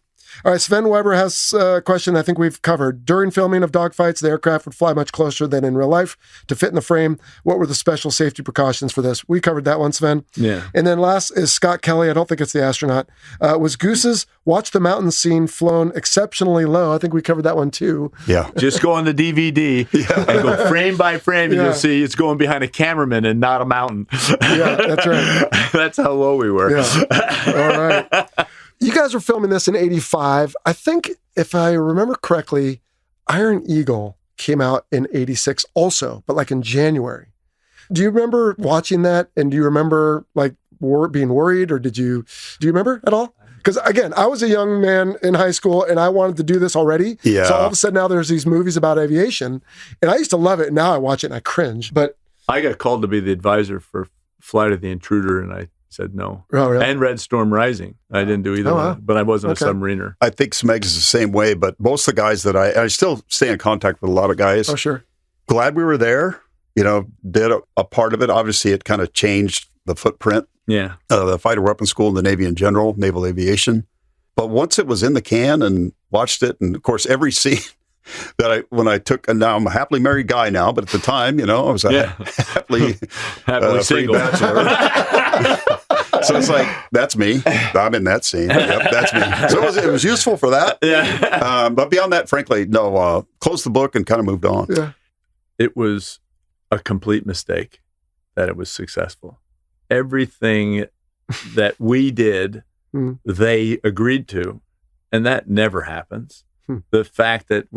All right, Sven Weber has a question I think we've covered. During filming of dogfights, the aircraft would fly much closer than in real life to fit in the frame. What were the special safety precautions for this? We covered that one, Sven. Yeah. And then last is Scott Kelly. I don't think it's the astronaut. Was Goose's Watch the Mountain scene flown exceptionally low? I think we covered that one too. Yeah. Just go on the DVD and go frame by frame, and you'll see it's going behind a cameraman and not a mountain. Yeah, that's right. That's how low we were. Yeah. All right. You guys were filming this in 85. I think, if I remember correctly, Iron Eagle came out in 86 also, but like in January. Do you remember watching that? And do you remember like being worried, or do you remember at all? Because again, I was a young man in high school and I wanted to do this already. Yeah. So all of a sudden now there's these movies about aviation and I used to love it. And now I watch it and I cringe. But I got called to be the advisor for Flight of the Intruder, and I said no. Oh, really? And Red Storm Rising. I didn't do either one, but I wasn't a submariner. I think Smegs is the same way, but most of the guys that I still stay in contact with a lot of guys. Oh, sure. Glad we were there, did a part of it. Obviously, it kind of changed the footprint. Yeah. The fighter weapons school and the Navy in general, naval aviation. But once it was in the can and watched it, and of course, every scene when I took, and now I'm a happily married guy now, but at the time, I was a happily single bachelor. So it's like, that's me. I'm in that scene. Yep, that's me. So it was useful for that. Yeah. But beyond that, frankly, no, closed the book and kind of moved on. Yeah. It was a complete mistake that it was successful. Everything that we did, they agreed to, and that never happens. The fact that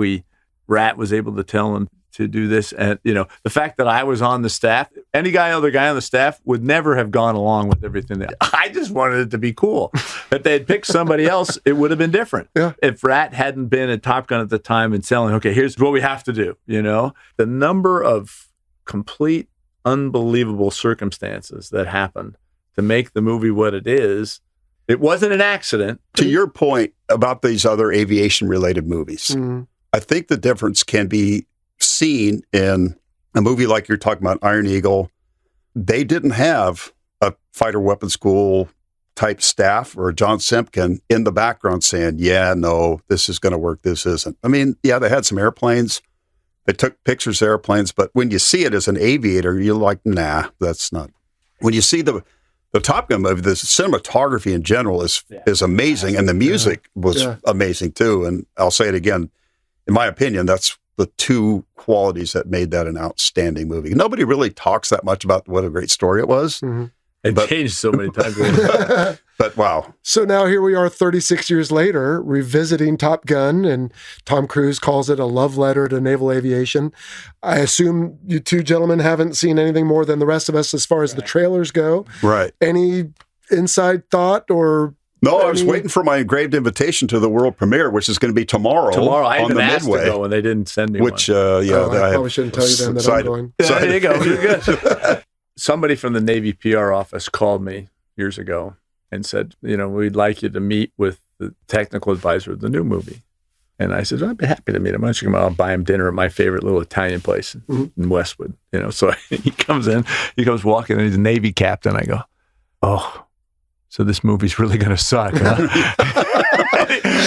Rat was able to tell him to do this, and the fact that I was on the staff, any other guy on the staff would never have gone along with everything. I just wanted it to be cool. If they had picked somebody else, it would have been different. Yeah. If Rat hadn't been at Top Gun at the time and selling, okay, here's what we have to do. The number of complete unbelievable circumstances that happened to make the movie what it is. It wasn't an accident. To your point about these other aviation-related movies, I think the difference can be seen in a movie like you're talking about, Iron Eagle. They didn't have a fighter weapons school type staff or John Semcken in the background saying, yeah, no, this is going to work, this isn't. I mean, yeah, they had some airplanes. They took pictures of airplanes, but when you see it as an aviator, you're like, nah, that's not. When you see the Top Gun movie, the cinematography in general is amazing, and the music was amazing too. And I'll say it again, in my opinion, that's the two qualities that made that an outstanding movie. Nobody really talks that much about what a great story it was. Mm-hmm. It changed so many times. But wow. So now here we are 36 years later, revisiting Top Gun, and Tom Cruise calls it a love letter to naval aviation. I assume you two gentlemen haven't seen anything more than the rest of us as far as the trailers go. Right. Any inside thought or... No, I was waiting for my engraved invitation to the world premiere, which is going to be tomorrow. I had on been the asked Midway, to go, and they didn't send me which, one. I probably shouldn't tell you then that I'm going. Yeah, there you go. You're good. Somebody from the Navy PR office called me years ago and said, we'd like you to meet with the technical advisor of the new movie. And I said, I'd be happy to meet him. Why don't you come out? I'll buy him dinner at my favorite little Italian place in Westwood. So he comes walking in, he's a Navy captain. I go, oh, so this movie's really going to suck, huh?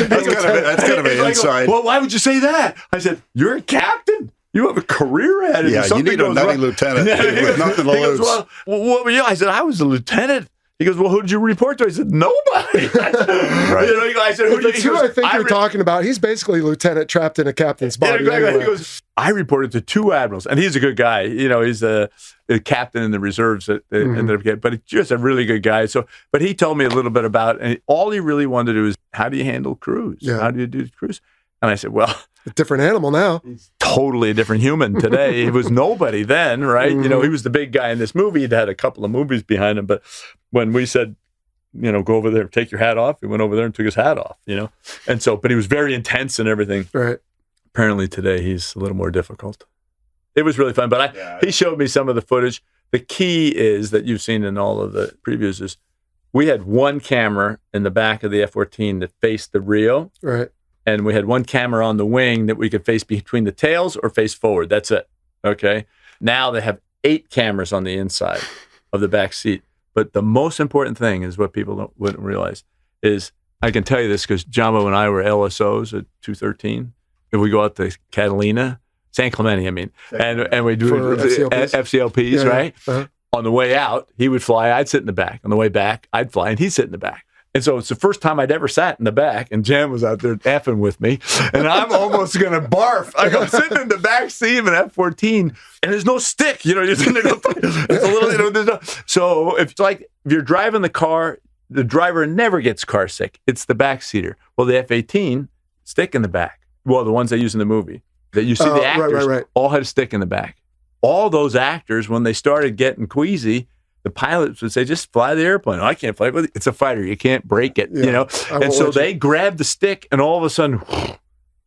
That's kind of an inside. Well, why would you say that? I said, you're a captain. You have a career ahead of you. Yeah, you need a nutty lieutenant with nothing to lose. Well, what were you? I said, I was a lieutenant. He goes, well, who did you report to? I said, nobody. Right. I said, who I think you're talking about, he's basically a lieutenant trapped in a captain's body. Anyway. He goes, I reported to two admirals, and he's a good guy. He's a captain in the reserves, but he's just a really good guy. So, but he told me a little bit about, and all he really wanted to do is, how do you handle crews? Yeah. How do you do crews? And I said, well, a different animal now. He's totally a different human today. He was nobody then, right? He was the big guy in this movie. He'd had a couple of movies behind him, but when we said, go over there, take your hat off, he went over there and took his hat off, And so, but he was very intense and everything. Right. Apparently today he's a little more difficult. It was really fun, but he showed me some of the footage. The key is that you've seen in all of the previews is we had one camera in the back of the F-14 that faced the Rio. Right. and we had one camera on the wing that we could face between the tails or face forward. That's it. Okay. Now they have 8 cameras on the inside of the back seat. But the most important thing is what people wouldn't realize is, I can tell you this because Jambo and I were LSOs at 213. If we go out to Catalina, San Clemente, I mean, and we do FCLPs, right? Uh-huh. On the way out, he would fly, I'd sit in the back. On the way back, I'd fly, and he'd sit in the back. And so it's the first time I'd ever sat in the back, and Jam was out there effing with me, and I'm almost going to barf. I'm sitting in the back seat of an F-14, and there's no stick. You know, you're sitting there, it's a little, you know, there's no. So if you're driving the car, the driver never gets car sick. It's the backseater. Well, the F-18, stick in the back. Well, the ones they use in the movie. That you see the actors all had a stick in the back. All those actors, when they started getting queasy, the pilots would say, just fly the airplane. Oh, I can't fly it. It's a fighter. You can't break it, you know? And so they grab the stick, and all of a sudden,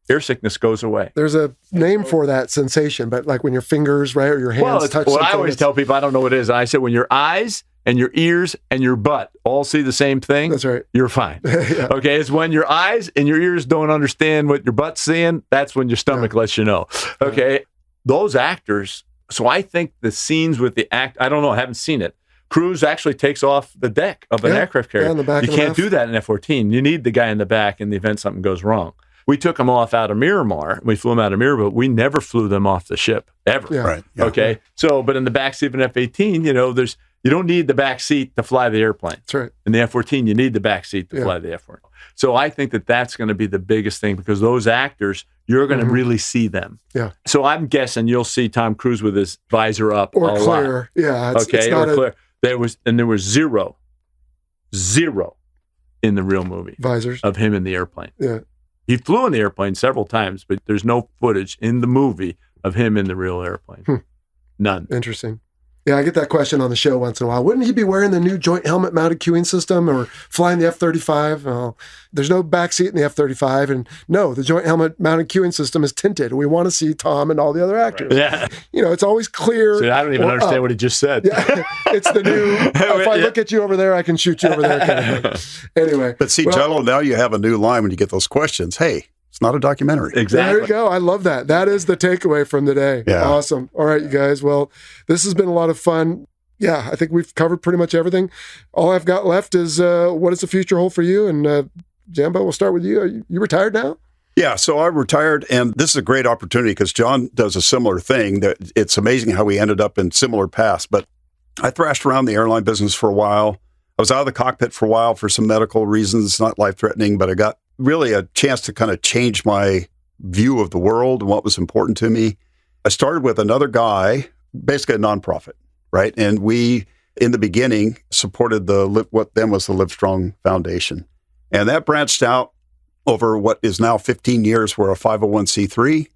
air sickness goes away. There's a name for that sensation, but like when your fingers, right, or your hands touch something. I always tell people, I don't know what it is. And I said, when your eyes and your ears and your butt all see the same thing, that's right, you're fine. Yeah. Okay, it's when your eyes and your ears don't understand what your butt's seeing, that's when your stomach lets you know. Okay, those actors, so I think the scenes with the I don't know, I haven't seen it. Cruise actually takes off the deck of an aircraft carrier. You can't do that in F-14. You need the guy in the back in the event something goes wrong. We took them off out of Miramar. We flew them out of Miramar, but we never flew them off the ship, ever. Yeah. Right. Yeah. Okay? So, but in the backseat of an F-18, you know, you don't need the back seat to fly the airplane. That's right. In the F-14, you need the back seat to fly the F-14. So I think that's going to be the biggest thing because those actors, you're going to really see them. Yeah. So I'm guessing you'll see Tom Cruise with his visor up or clear. Lot. Yeah. It's not clear. There was zero in the real movie visors of him in the airplane. Yeah. He flew in the airplane several times, but there's no footage in the movie of him in the real airplane. None. Interesting. Yeah, I get that question on the show once in a while. Wouldn't he be wearing the new joint helmet mounted queuing system or flying the F-35? Well, there's no backseat in the F-35. And no, the joint helmet mounted queuing system is tinted. We want to see Tom and all the other actors. Right. Yeah. You know, it's always clear. See, I don't even understand what he just said. Yeah, it's the new, if I look at you over there, I can shoot you over there kind of thing. Anyway. But see, Jello, now you have a new line when you get those questions. Hey, it's not a documentary. Exactly. There you go. I love that. That is the takeaway from today. Yeah. Awesome. All right, you guys. Well, this has been a lot of fun. Yeah, I think we've covered pretty much everything. All I've got left is what does the future hold for you? And Jambo, we'll start with you. Are you retired now? Yeah, so I retired, and this is a great opportunity because John does a similar thing. That it's amazing how we ended up in similar paths. But I thrashed around the airline business for a while. I was out of the cockpit for a while for some medical reasons, not life-threatening, but I got really a chance to kind of change my view of the world and what was important to me. I started with another guy, basically a nonprofit, right? And we, in the beginning, supported what then was the Livestrong Foundation. And that branched out over what is now 15 years. We're a 501c3.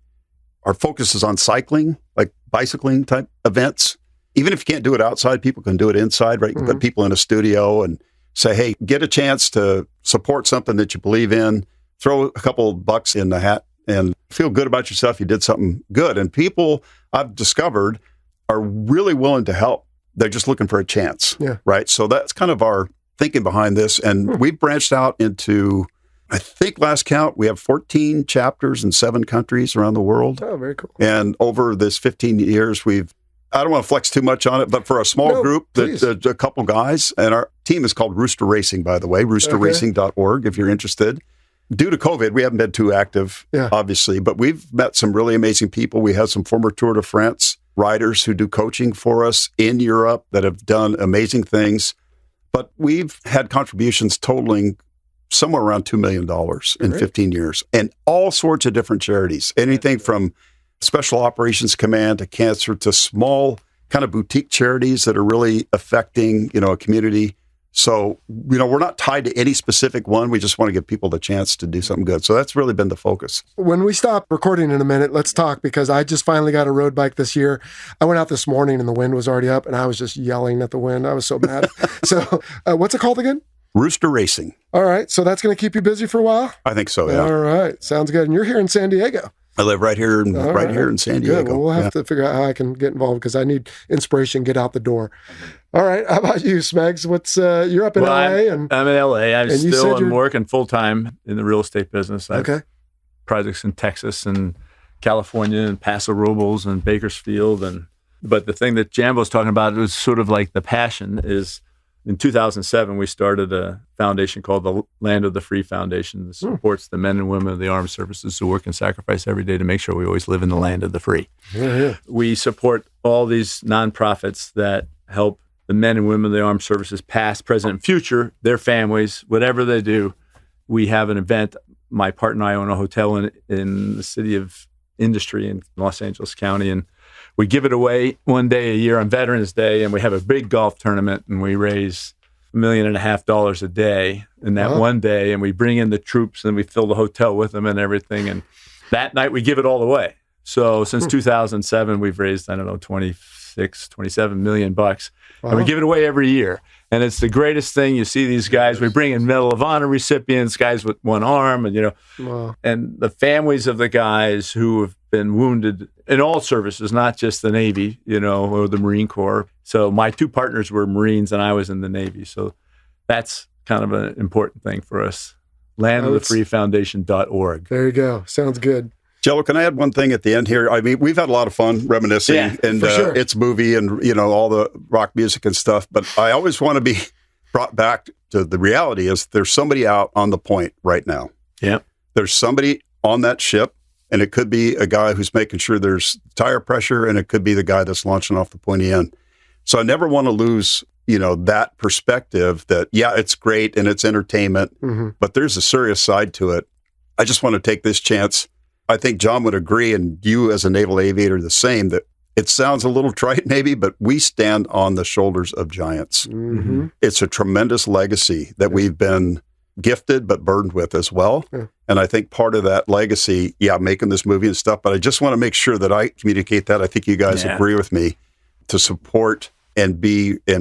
Our focus is on cycling, like bicycling type events. Even if you can't do it outside, people can do it inside, right? You can put people in a studio and say, hey, get a chance to support something that you believe in, throw a couple bucks in the hat and feel good about yourself. You did something good. And people I've discovered are really willing to help. They're just looking for a chance, right? So that's kind of our thinking behind this. And we've branched out into, I think last count, we have 14 chapters in 7 countries around the world. Oh, very cool. And over this 15 years, I don't want to flex too much on it, but for a small group, a couple guys, and our team is called Rooster Racing, by the way, roosterracing.org if you're interested. Due to COVID, we haven't been too active, obviously, but we've met some really amazing people. We have some former Tour de France riders who do coaching for us in Europe that have done amazing things. But we've had contributions totaling somewhere around $2 million in 15 years, and all sorts of different charities, anything from Special Operations Command to cancer to small kind of boutique charities that are really affecting, a community. So, we're not tied to any specific one. We just want to give people the chance to do something good. So that's really been the focus. When we stop recording in a minute, let's talk because I just finally got a road bike this year. I went out this morning and the wind was already up and I was just yelling at the wind. I was so mad. So what's it called again? Rooster Racing. All right. So that's going to keep you busy for a while? I think so, yeah. All right. Sounds good. And you're here in San Diego. I live right here in San Diego. Good. Well, we'll have to figure out how I can get involved because I need inspiration, get out the door. All right. How about you, Smegs? You're up in LA? I'm in LA. I'm working full time in the real estate business. I've projects in Texas and California and Paso Robles and Bakersfield. But the thing that Jambo's talking about was sort of like the passion is in 2007, we started a foundation called the Land of the Free Foundation that supports the men and women of the armed services who work and sacrifice every day to make sure we always live in the land of the free. Yeah. We support all these nonprofits that help the men and women of the armed services, past, present, and future, their families, whatever they do. We have an event. My partner and I own a hotel in the city of Industry in Los Angeles County, and we give it away one day a year on Veterans Day, and we have a big golf tournament, and we raise $1.5 million a day in that one day, and we bring in the troops, and we fill the hotel with them and everything, and that night we give it all away. So since 2007, we've raised, 27 million bucks, and we give it away every year. And it's the greatest thing. You see these guys, we bring in Medal of Honor recipients, guys with one arm, and and the families of the guys who have been wounded in all services, not just the Navy, or the Marine Corps. So my two partners were Marines, and I was in the Navy. So that's kind of an important thing for us. LandoftheFreeFoundation.org. There you go. Sounds good. Jello, can I add one thing at the end here? I mean, we've had a lot of fun reminiscing and its movie and, all the rock music and stuff, but I always want to be brought back to the reality is there's somebody out on the point right now. Yeah. There's somebody on that ship, and it could be a guy who's making sure there's tire pressure, and it could be the guy that's launching off the pointy end. So I never want to lose, that perspective that, it's great and it's entertainment, but there's a serious side to it. I just want to take this chance. I think John would agree, and you as a naval aviator the same, that it sounds a little trite maybe, but we stand on the shoulders of giants. Mm-hmm. It's a tremendous legacy that we've been gifted but burdened with as well. Yeah. And I think part of that legacy, making this movie and stuff, but I just want to make sure that I communicate that. I think you guys agree with me to support and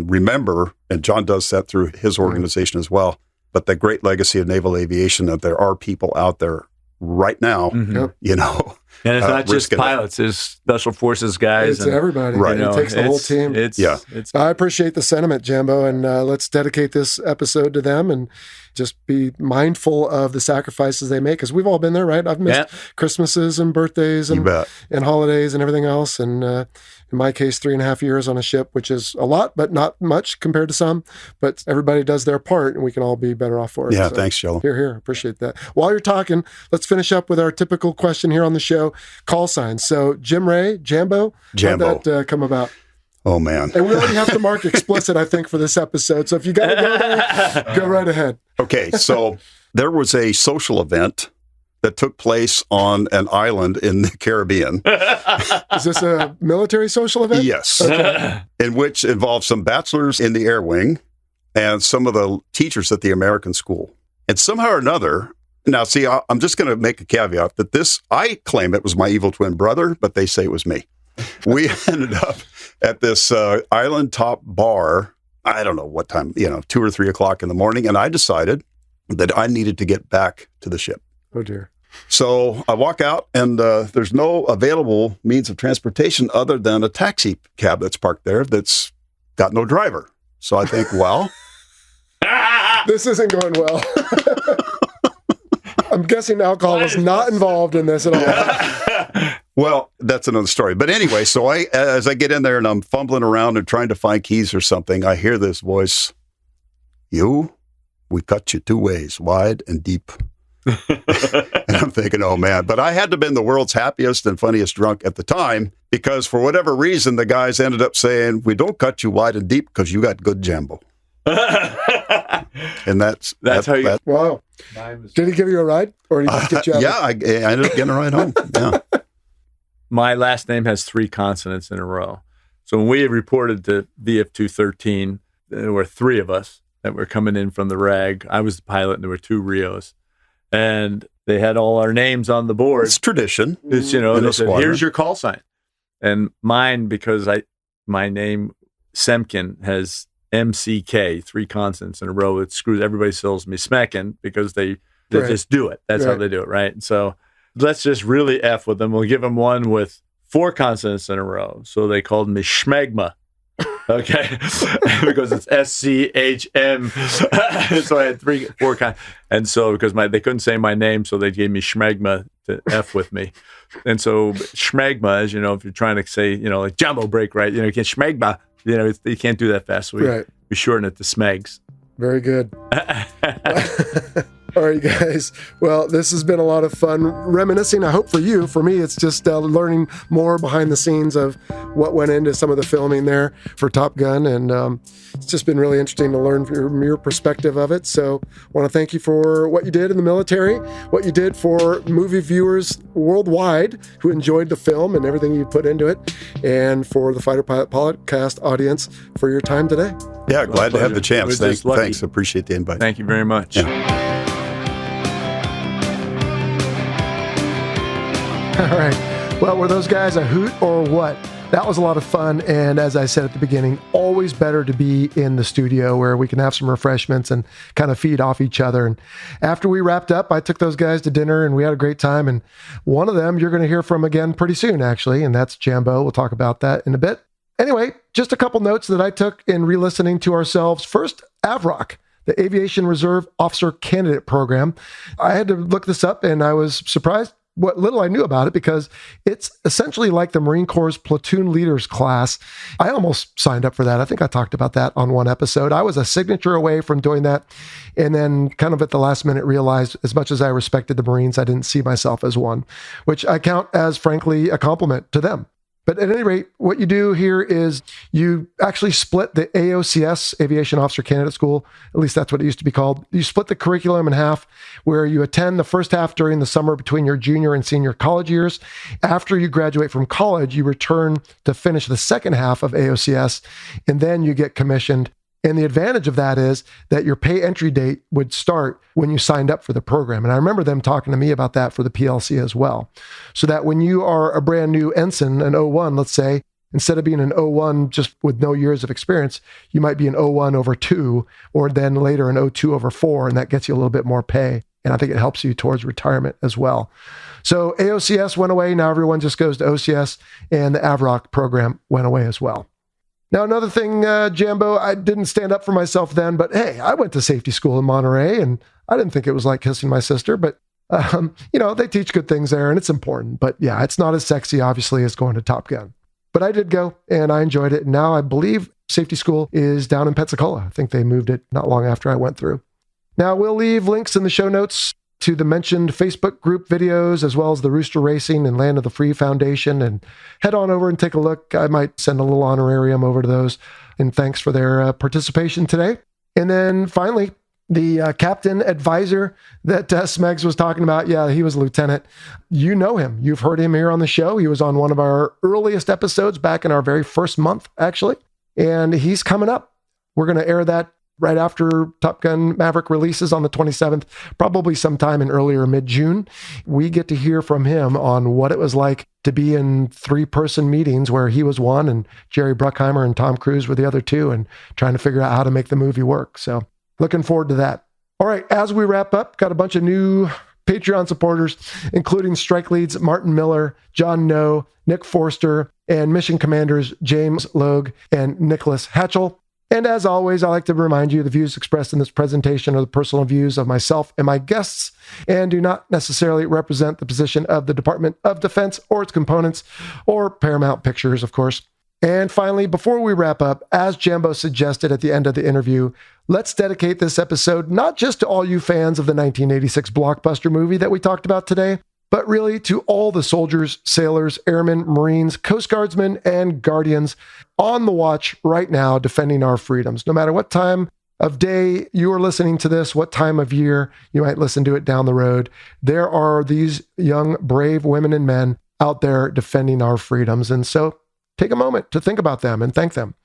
remember, and John does that through his organization as well, but the great legacy of naval aviation, that there are people out there right now, and it's not just pilots, it's special forces guys. It's everybody. Right. It takes the whole team. I appreciate the sentiment, Jambo, and let's dedicate this episode to them and just be mindful of the sacrifices they make, because we've all been there, right? I've missed Christmases and birthdays and holidays and everything else, and in my case, 3.5 years on a ship, which is a lot, but not much compared to some. But everybody does their part, and we can all be better off for it. Yeah, so, thanks, Jello. Here. Appreciate that. While you're talking, let's finish up with our typical question here on the show, call signs. So, Jim Ray, Jambo. How'd that come about? Oh, man. And we already have to mark explicit, I think, for this episode. So if you got to go there, go right ahead. Okay, so there was a social event that took place on an island in the Caribbean. Is this a military social event? Yes. Okay. In which involved some bachelors in the air wing and some of the teachers at the American school. And somehow or another, now see, I'm just going to make a caveat that I claim it was my evil twin brother, but they say it was me. We ended up at this island top bar, I don't know what time, 2 or 3 o'clock in the morning. And I decided that I needed to get back to the ship. Oh, dear. So I walk out, and there's no available means of transportation other than a taxi cab that's parked there that's got no driver. So I think, well, this isn't going well. I'm guessing alcohol was not involved in this at all. Well, that's another story. But anyway, so as I get in there and I'm fumbling around and trying to find keys or something, I hear this voice, we cut you 2 ways, wide and deep. And I'm thinking, oh, man. But I had to have been the world's happiest and funniest drunk at the time, because for whatever reason, the guys ended up saying, we don't cut you wide and deep because you got good Jambo. And that's how you... Wow. Did he give you a ride? Or did he just get you out? I ended up getting a ride home. Yeah. My last name has 3 consonants in a row. So when we reported to VF-213, there were 3 of us that were coming in from the RAG. I was the pilot, and there were 2 Rios. And they had all our names on the board. It's tradition. It's, they said, here's your call sign. And mine, because my name, Semcken, has MCK, 3 consonants in a row. It screws, everybody sells me Semcken because they just do it. That's how they do it, right? And so let's just really F with them. We'll give them one with 4 consonants in a row. So they called me Schmegma. Okay, because it's SCHM. So I had 4 kinds, and so because they couldn't say my name, so they gave me Schmegma to F with me, and so Schmegma, as you know, if you're trying to say, like Jambo break, right? You can't Schmegma, you can't do that fast. So we shorten it to Smegs. Very good. All right, guys. Well, this has been a lot of fun reminiscing. I hope for you. For me, it's just learning more behind the scenes of what went into some of the filming there for Top Gun. And it's just been really interesting to learn from your perspective of it. So I want to thank you for what you did in the military, what you did for movie viewers worldwide who enjoyed the film and everything you put into it, and for the Fighter Pilot Podcast audience for your time today. Yeah, glad to have the chance. Thanks. Appreciate the invite. Thank you very much. Yeah. All right. Well, were those guys a hoot or what? That was a lot of fun. And as I said at the beginning, always better to be in the studio where we can have some refreshments and kind of feed off each other. And after we wrapped up, I took those guys to dinner and we had a great time. And one of them you're going to hear from again pretty soon, actually. And that's Jambo. We'll talk about that in a bit. Anyway, just a couple notes that I took in re-listening to ourselves. First, AVROC, the Aviation Reserve Officer Candidate Program. I had to look this up and I was surprised what little I knew about it, because it's essentially like the Marine Corps' platoon leaders class. I almost signed up for that. I think I talked about that on one episode. I was a signature away from doing that, and then kind of at the last minute realized, as much as I respected the Marines, I didn't see myself as one, which I count as, frankly, a compliment to them. But at any rate, what you do here is you actually split the AOCS, Aviation Officer Candidate School, at least that's what it used to be called. You split the curriculum in half, where you attend the first half during the summer between your junior and senior college years. After you graduate from college, you return to finish the second half of AOCS, and then you get commissioned. And the advantage of that is that your pay entry date would start when you signed up for the program. And I remember them talking to me about that for the PLC as well. So that when you are a brand new ensign, an 01, let's say, instead of being an 01 just with no years of experience, you might be an 01 over 2, or then later an 02 over 4, and that gets you a little bit more pay. And I think it helps you towards retirement as well. So AOCS went away. Now everyone just goes to OCS, and the AVROC program went away as well. Now, another thing, Jambo, I didn't stand up for myself then, but hey, I went to safety school in Monterey, and I didn't think it was like kissing my sister, but, they teach good things there, and it's important. But yeah, it's not as sexy, obviously, as going to Top Gun. But I did go, and I enjoyed it. And now I believe safety school is down in Pensacola. I think they moved it not long after I went through. Now, we'll leave links in the show notes to the mentioned Facebook group videos, as well as the Rooster Racing and Land of the Free Foundation, and head on over and take a look. I might send a little honorarium over to those, and thanks for their participation today. And then finally, the captain advisor that Smegs was talking about, yeah, he was a lieutenant. You know him. You've heard him here on the show. He was on one of our earliest episodes back in our very first month, actually, and he's coming up. We're going to air that right after Top Gun Maverick releases on the 27th, probably sometime in early or mid-June. We get to hear from him on what it was like to be in 3-person meetings where he was one and Jerry Bruckheimer and Tom Cruise were the other 2, and trying to figure out how to make the movie work. So looking forward to that. All right, as we wrap up, got a bunch of new Patreon supporters, including strike leads Martin Miller, John No, Nick Forster, and mission commanders James Logue and Nicholas Hatchell. And as always, I like to remind you the views expressed in this presentation are the personal views of myself and my guests, and do not necessarily represent the position of the Department of Defense or its components, or Paramount Pictures, of course. And finally, before we wrap up, as Jambo suggested at the end of the interview, let's dedicate this episode not just to all you fans of the 1986 blockbuster movie that we talked about today, but really to all the soldiers, sailors, airmen, Marines, Coast Guardsmen, and Guardians on the watch right now defending our freedoms. No matter what time of day you are listening to this, what time of year you might listen to it down the road, there are these young, brave women and men out there defending our freedoms. And so take a moment to think about them and thank them.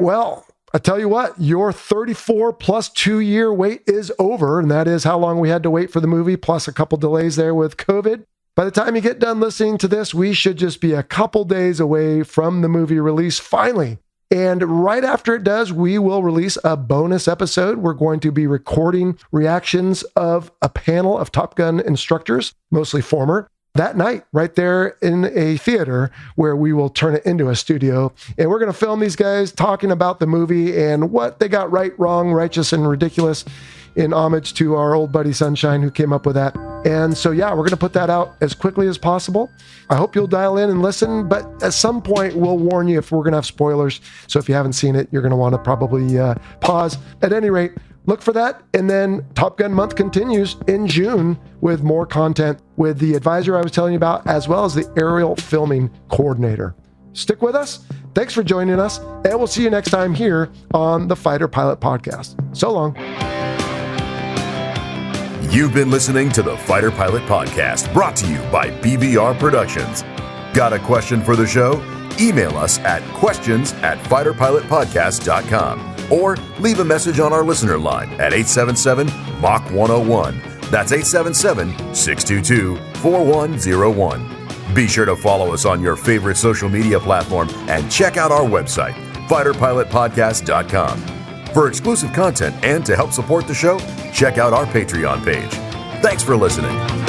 Well, I tell you what, your 34 plus 2-year wait is over, and that is how long we had to wait for the movie, plus a couple delays there with COVID. By the time you get done listening to this, we should just be a couple days away from the movie release, finally. And right after it does, we will release a bonus episode. We're going to be recording reactions of a panel of Top Gun instructors, mostly former, that night right there in a theater where we will turn it into a studio. And we're going to film these guys talking about the movie and what they got right, wrong, righteous, and ridiculous, in homage to our old buddy Sunshine who came up with that. And so, yeah, we're going to put that out as quickly as possible. I hope you'll dial in and listen, but at some point we'll warn you if we're going to have spoilers. So if you haven't seen it, you're going to want to probably pause. At any rate, look for that. And then Top Gun month continues in June with more content with the advisor I was telling you about, as well as the aerial filming coordinator. Stick with us. Thanks for joining us. And we'll see you next time here on the Fighter Pilot Podcast. So long. You've been listening to the Fighter Pilot Podcast, brought to you by BVR Productions. Got a question for the show? Email us at questions@fighterpilotpodcast.com or leave a message on our listener line at 877-MACH-101. That's 877-622-4101. Be sure to follow us on your favorite social media platform and check out our website, fighterpilotpodcast.com. For exclusive content and to help support the show, check out our Patreon page. Thanks for listening.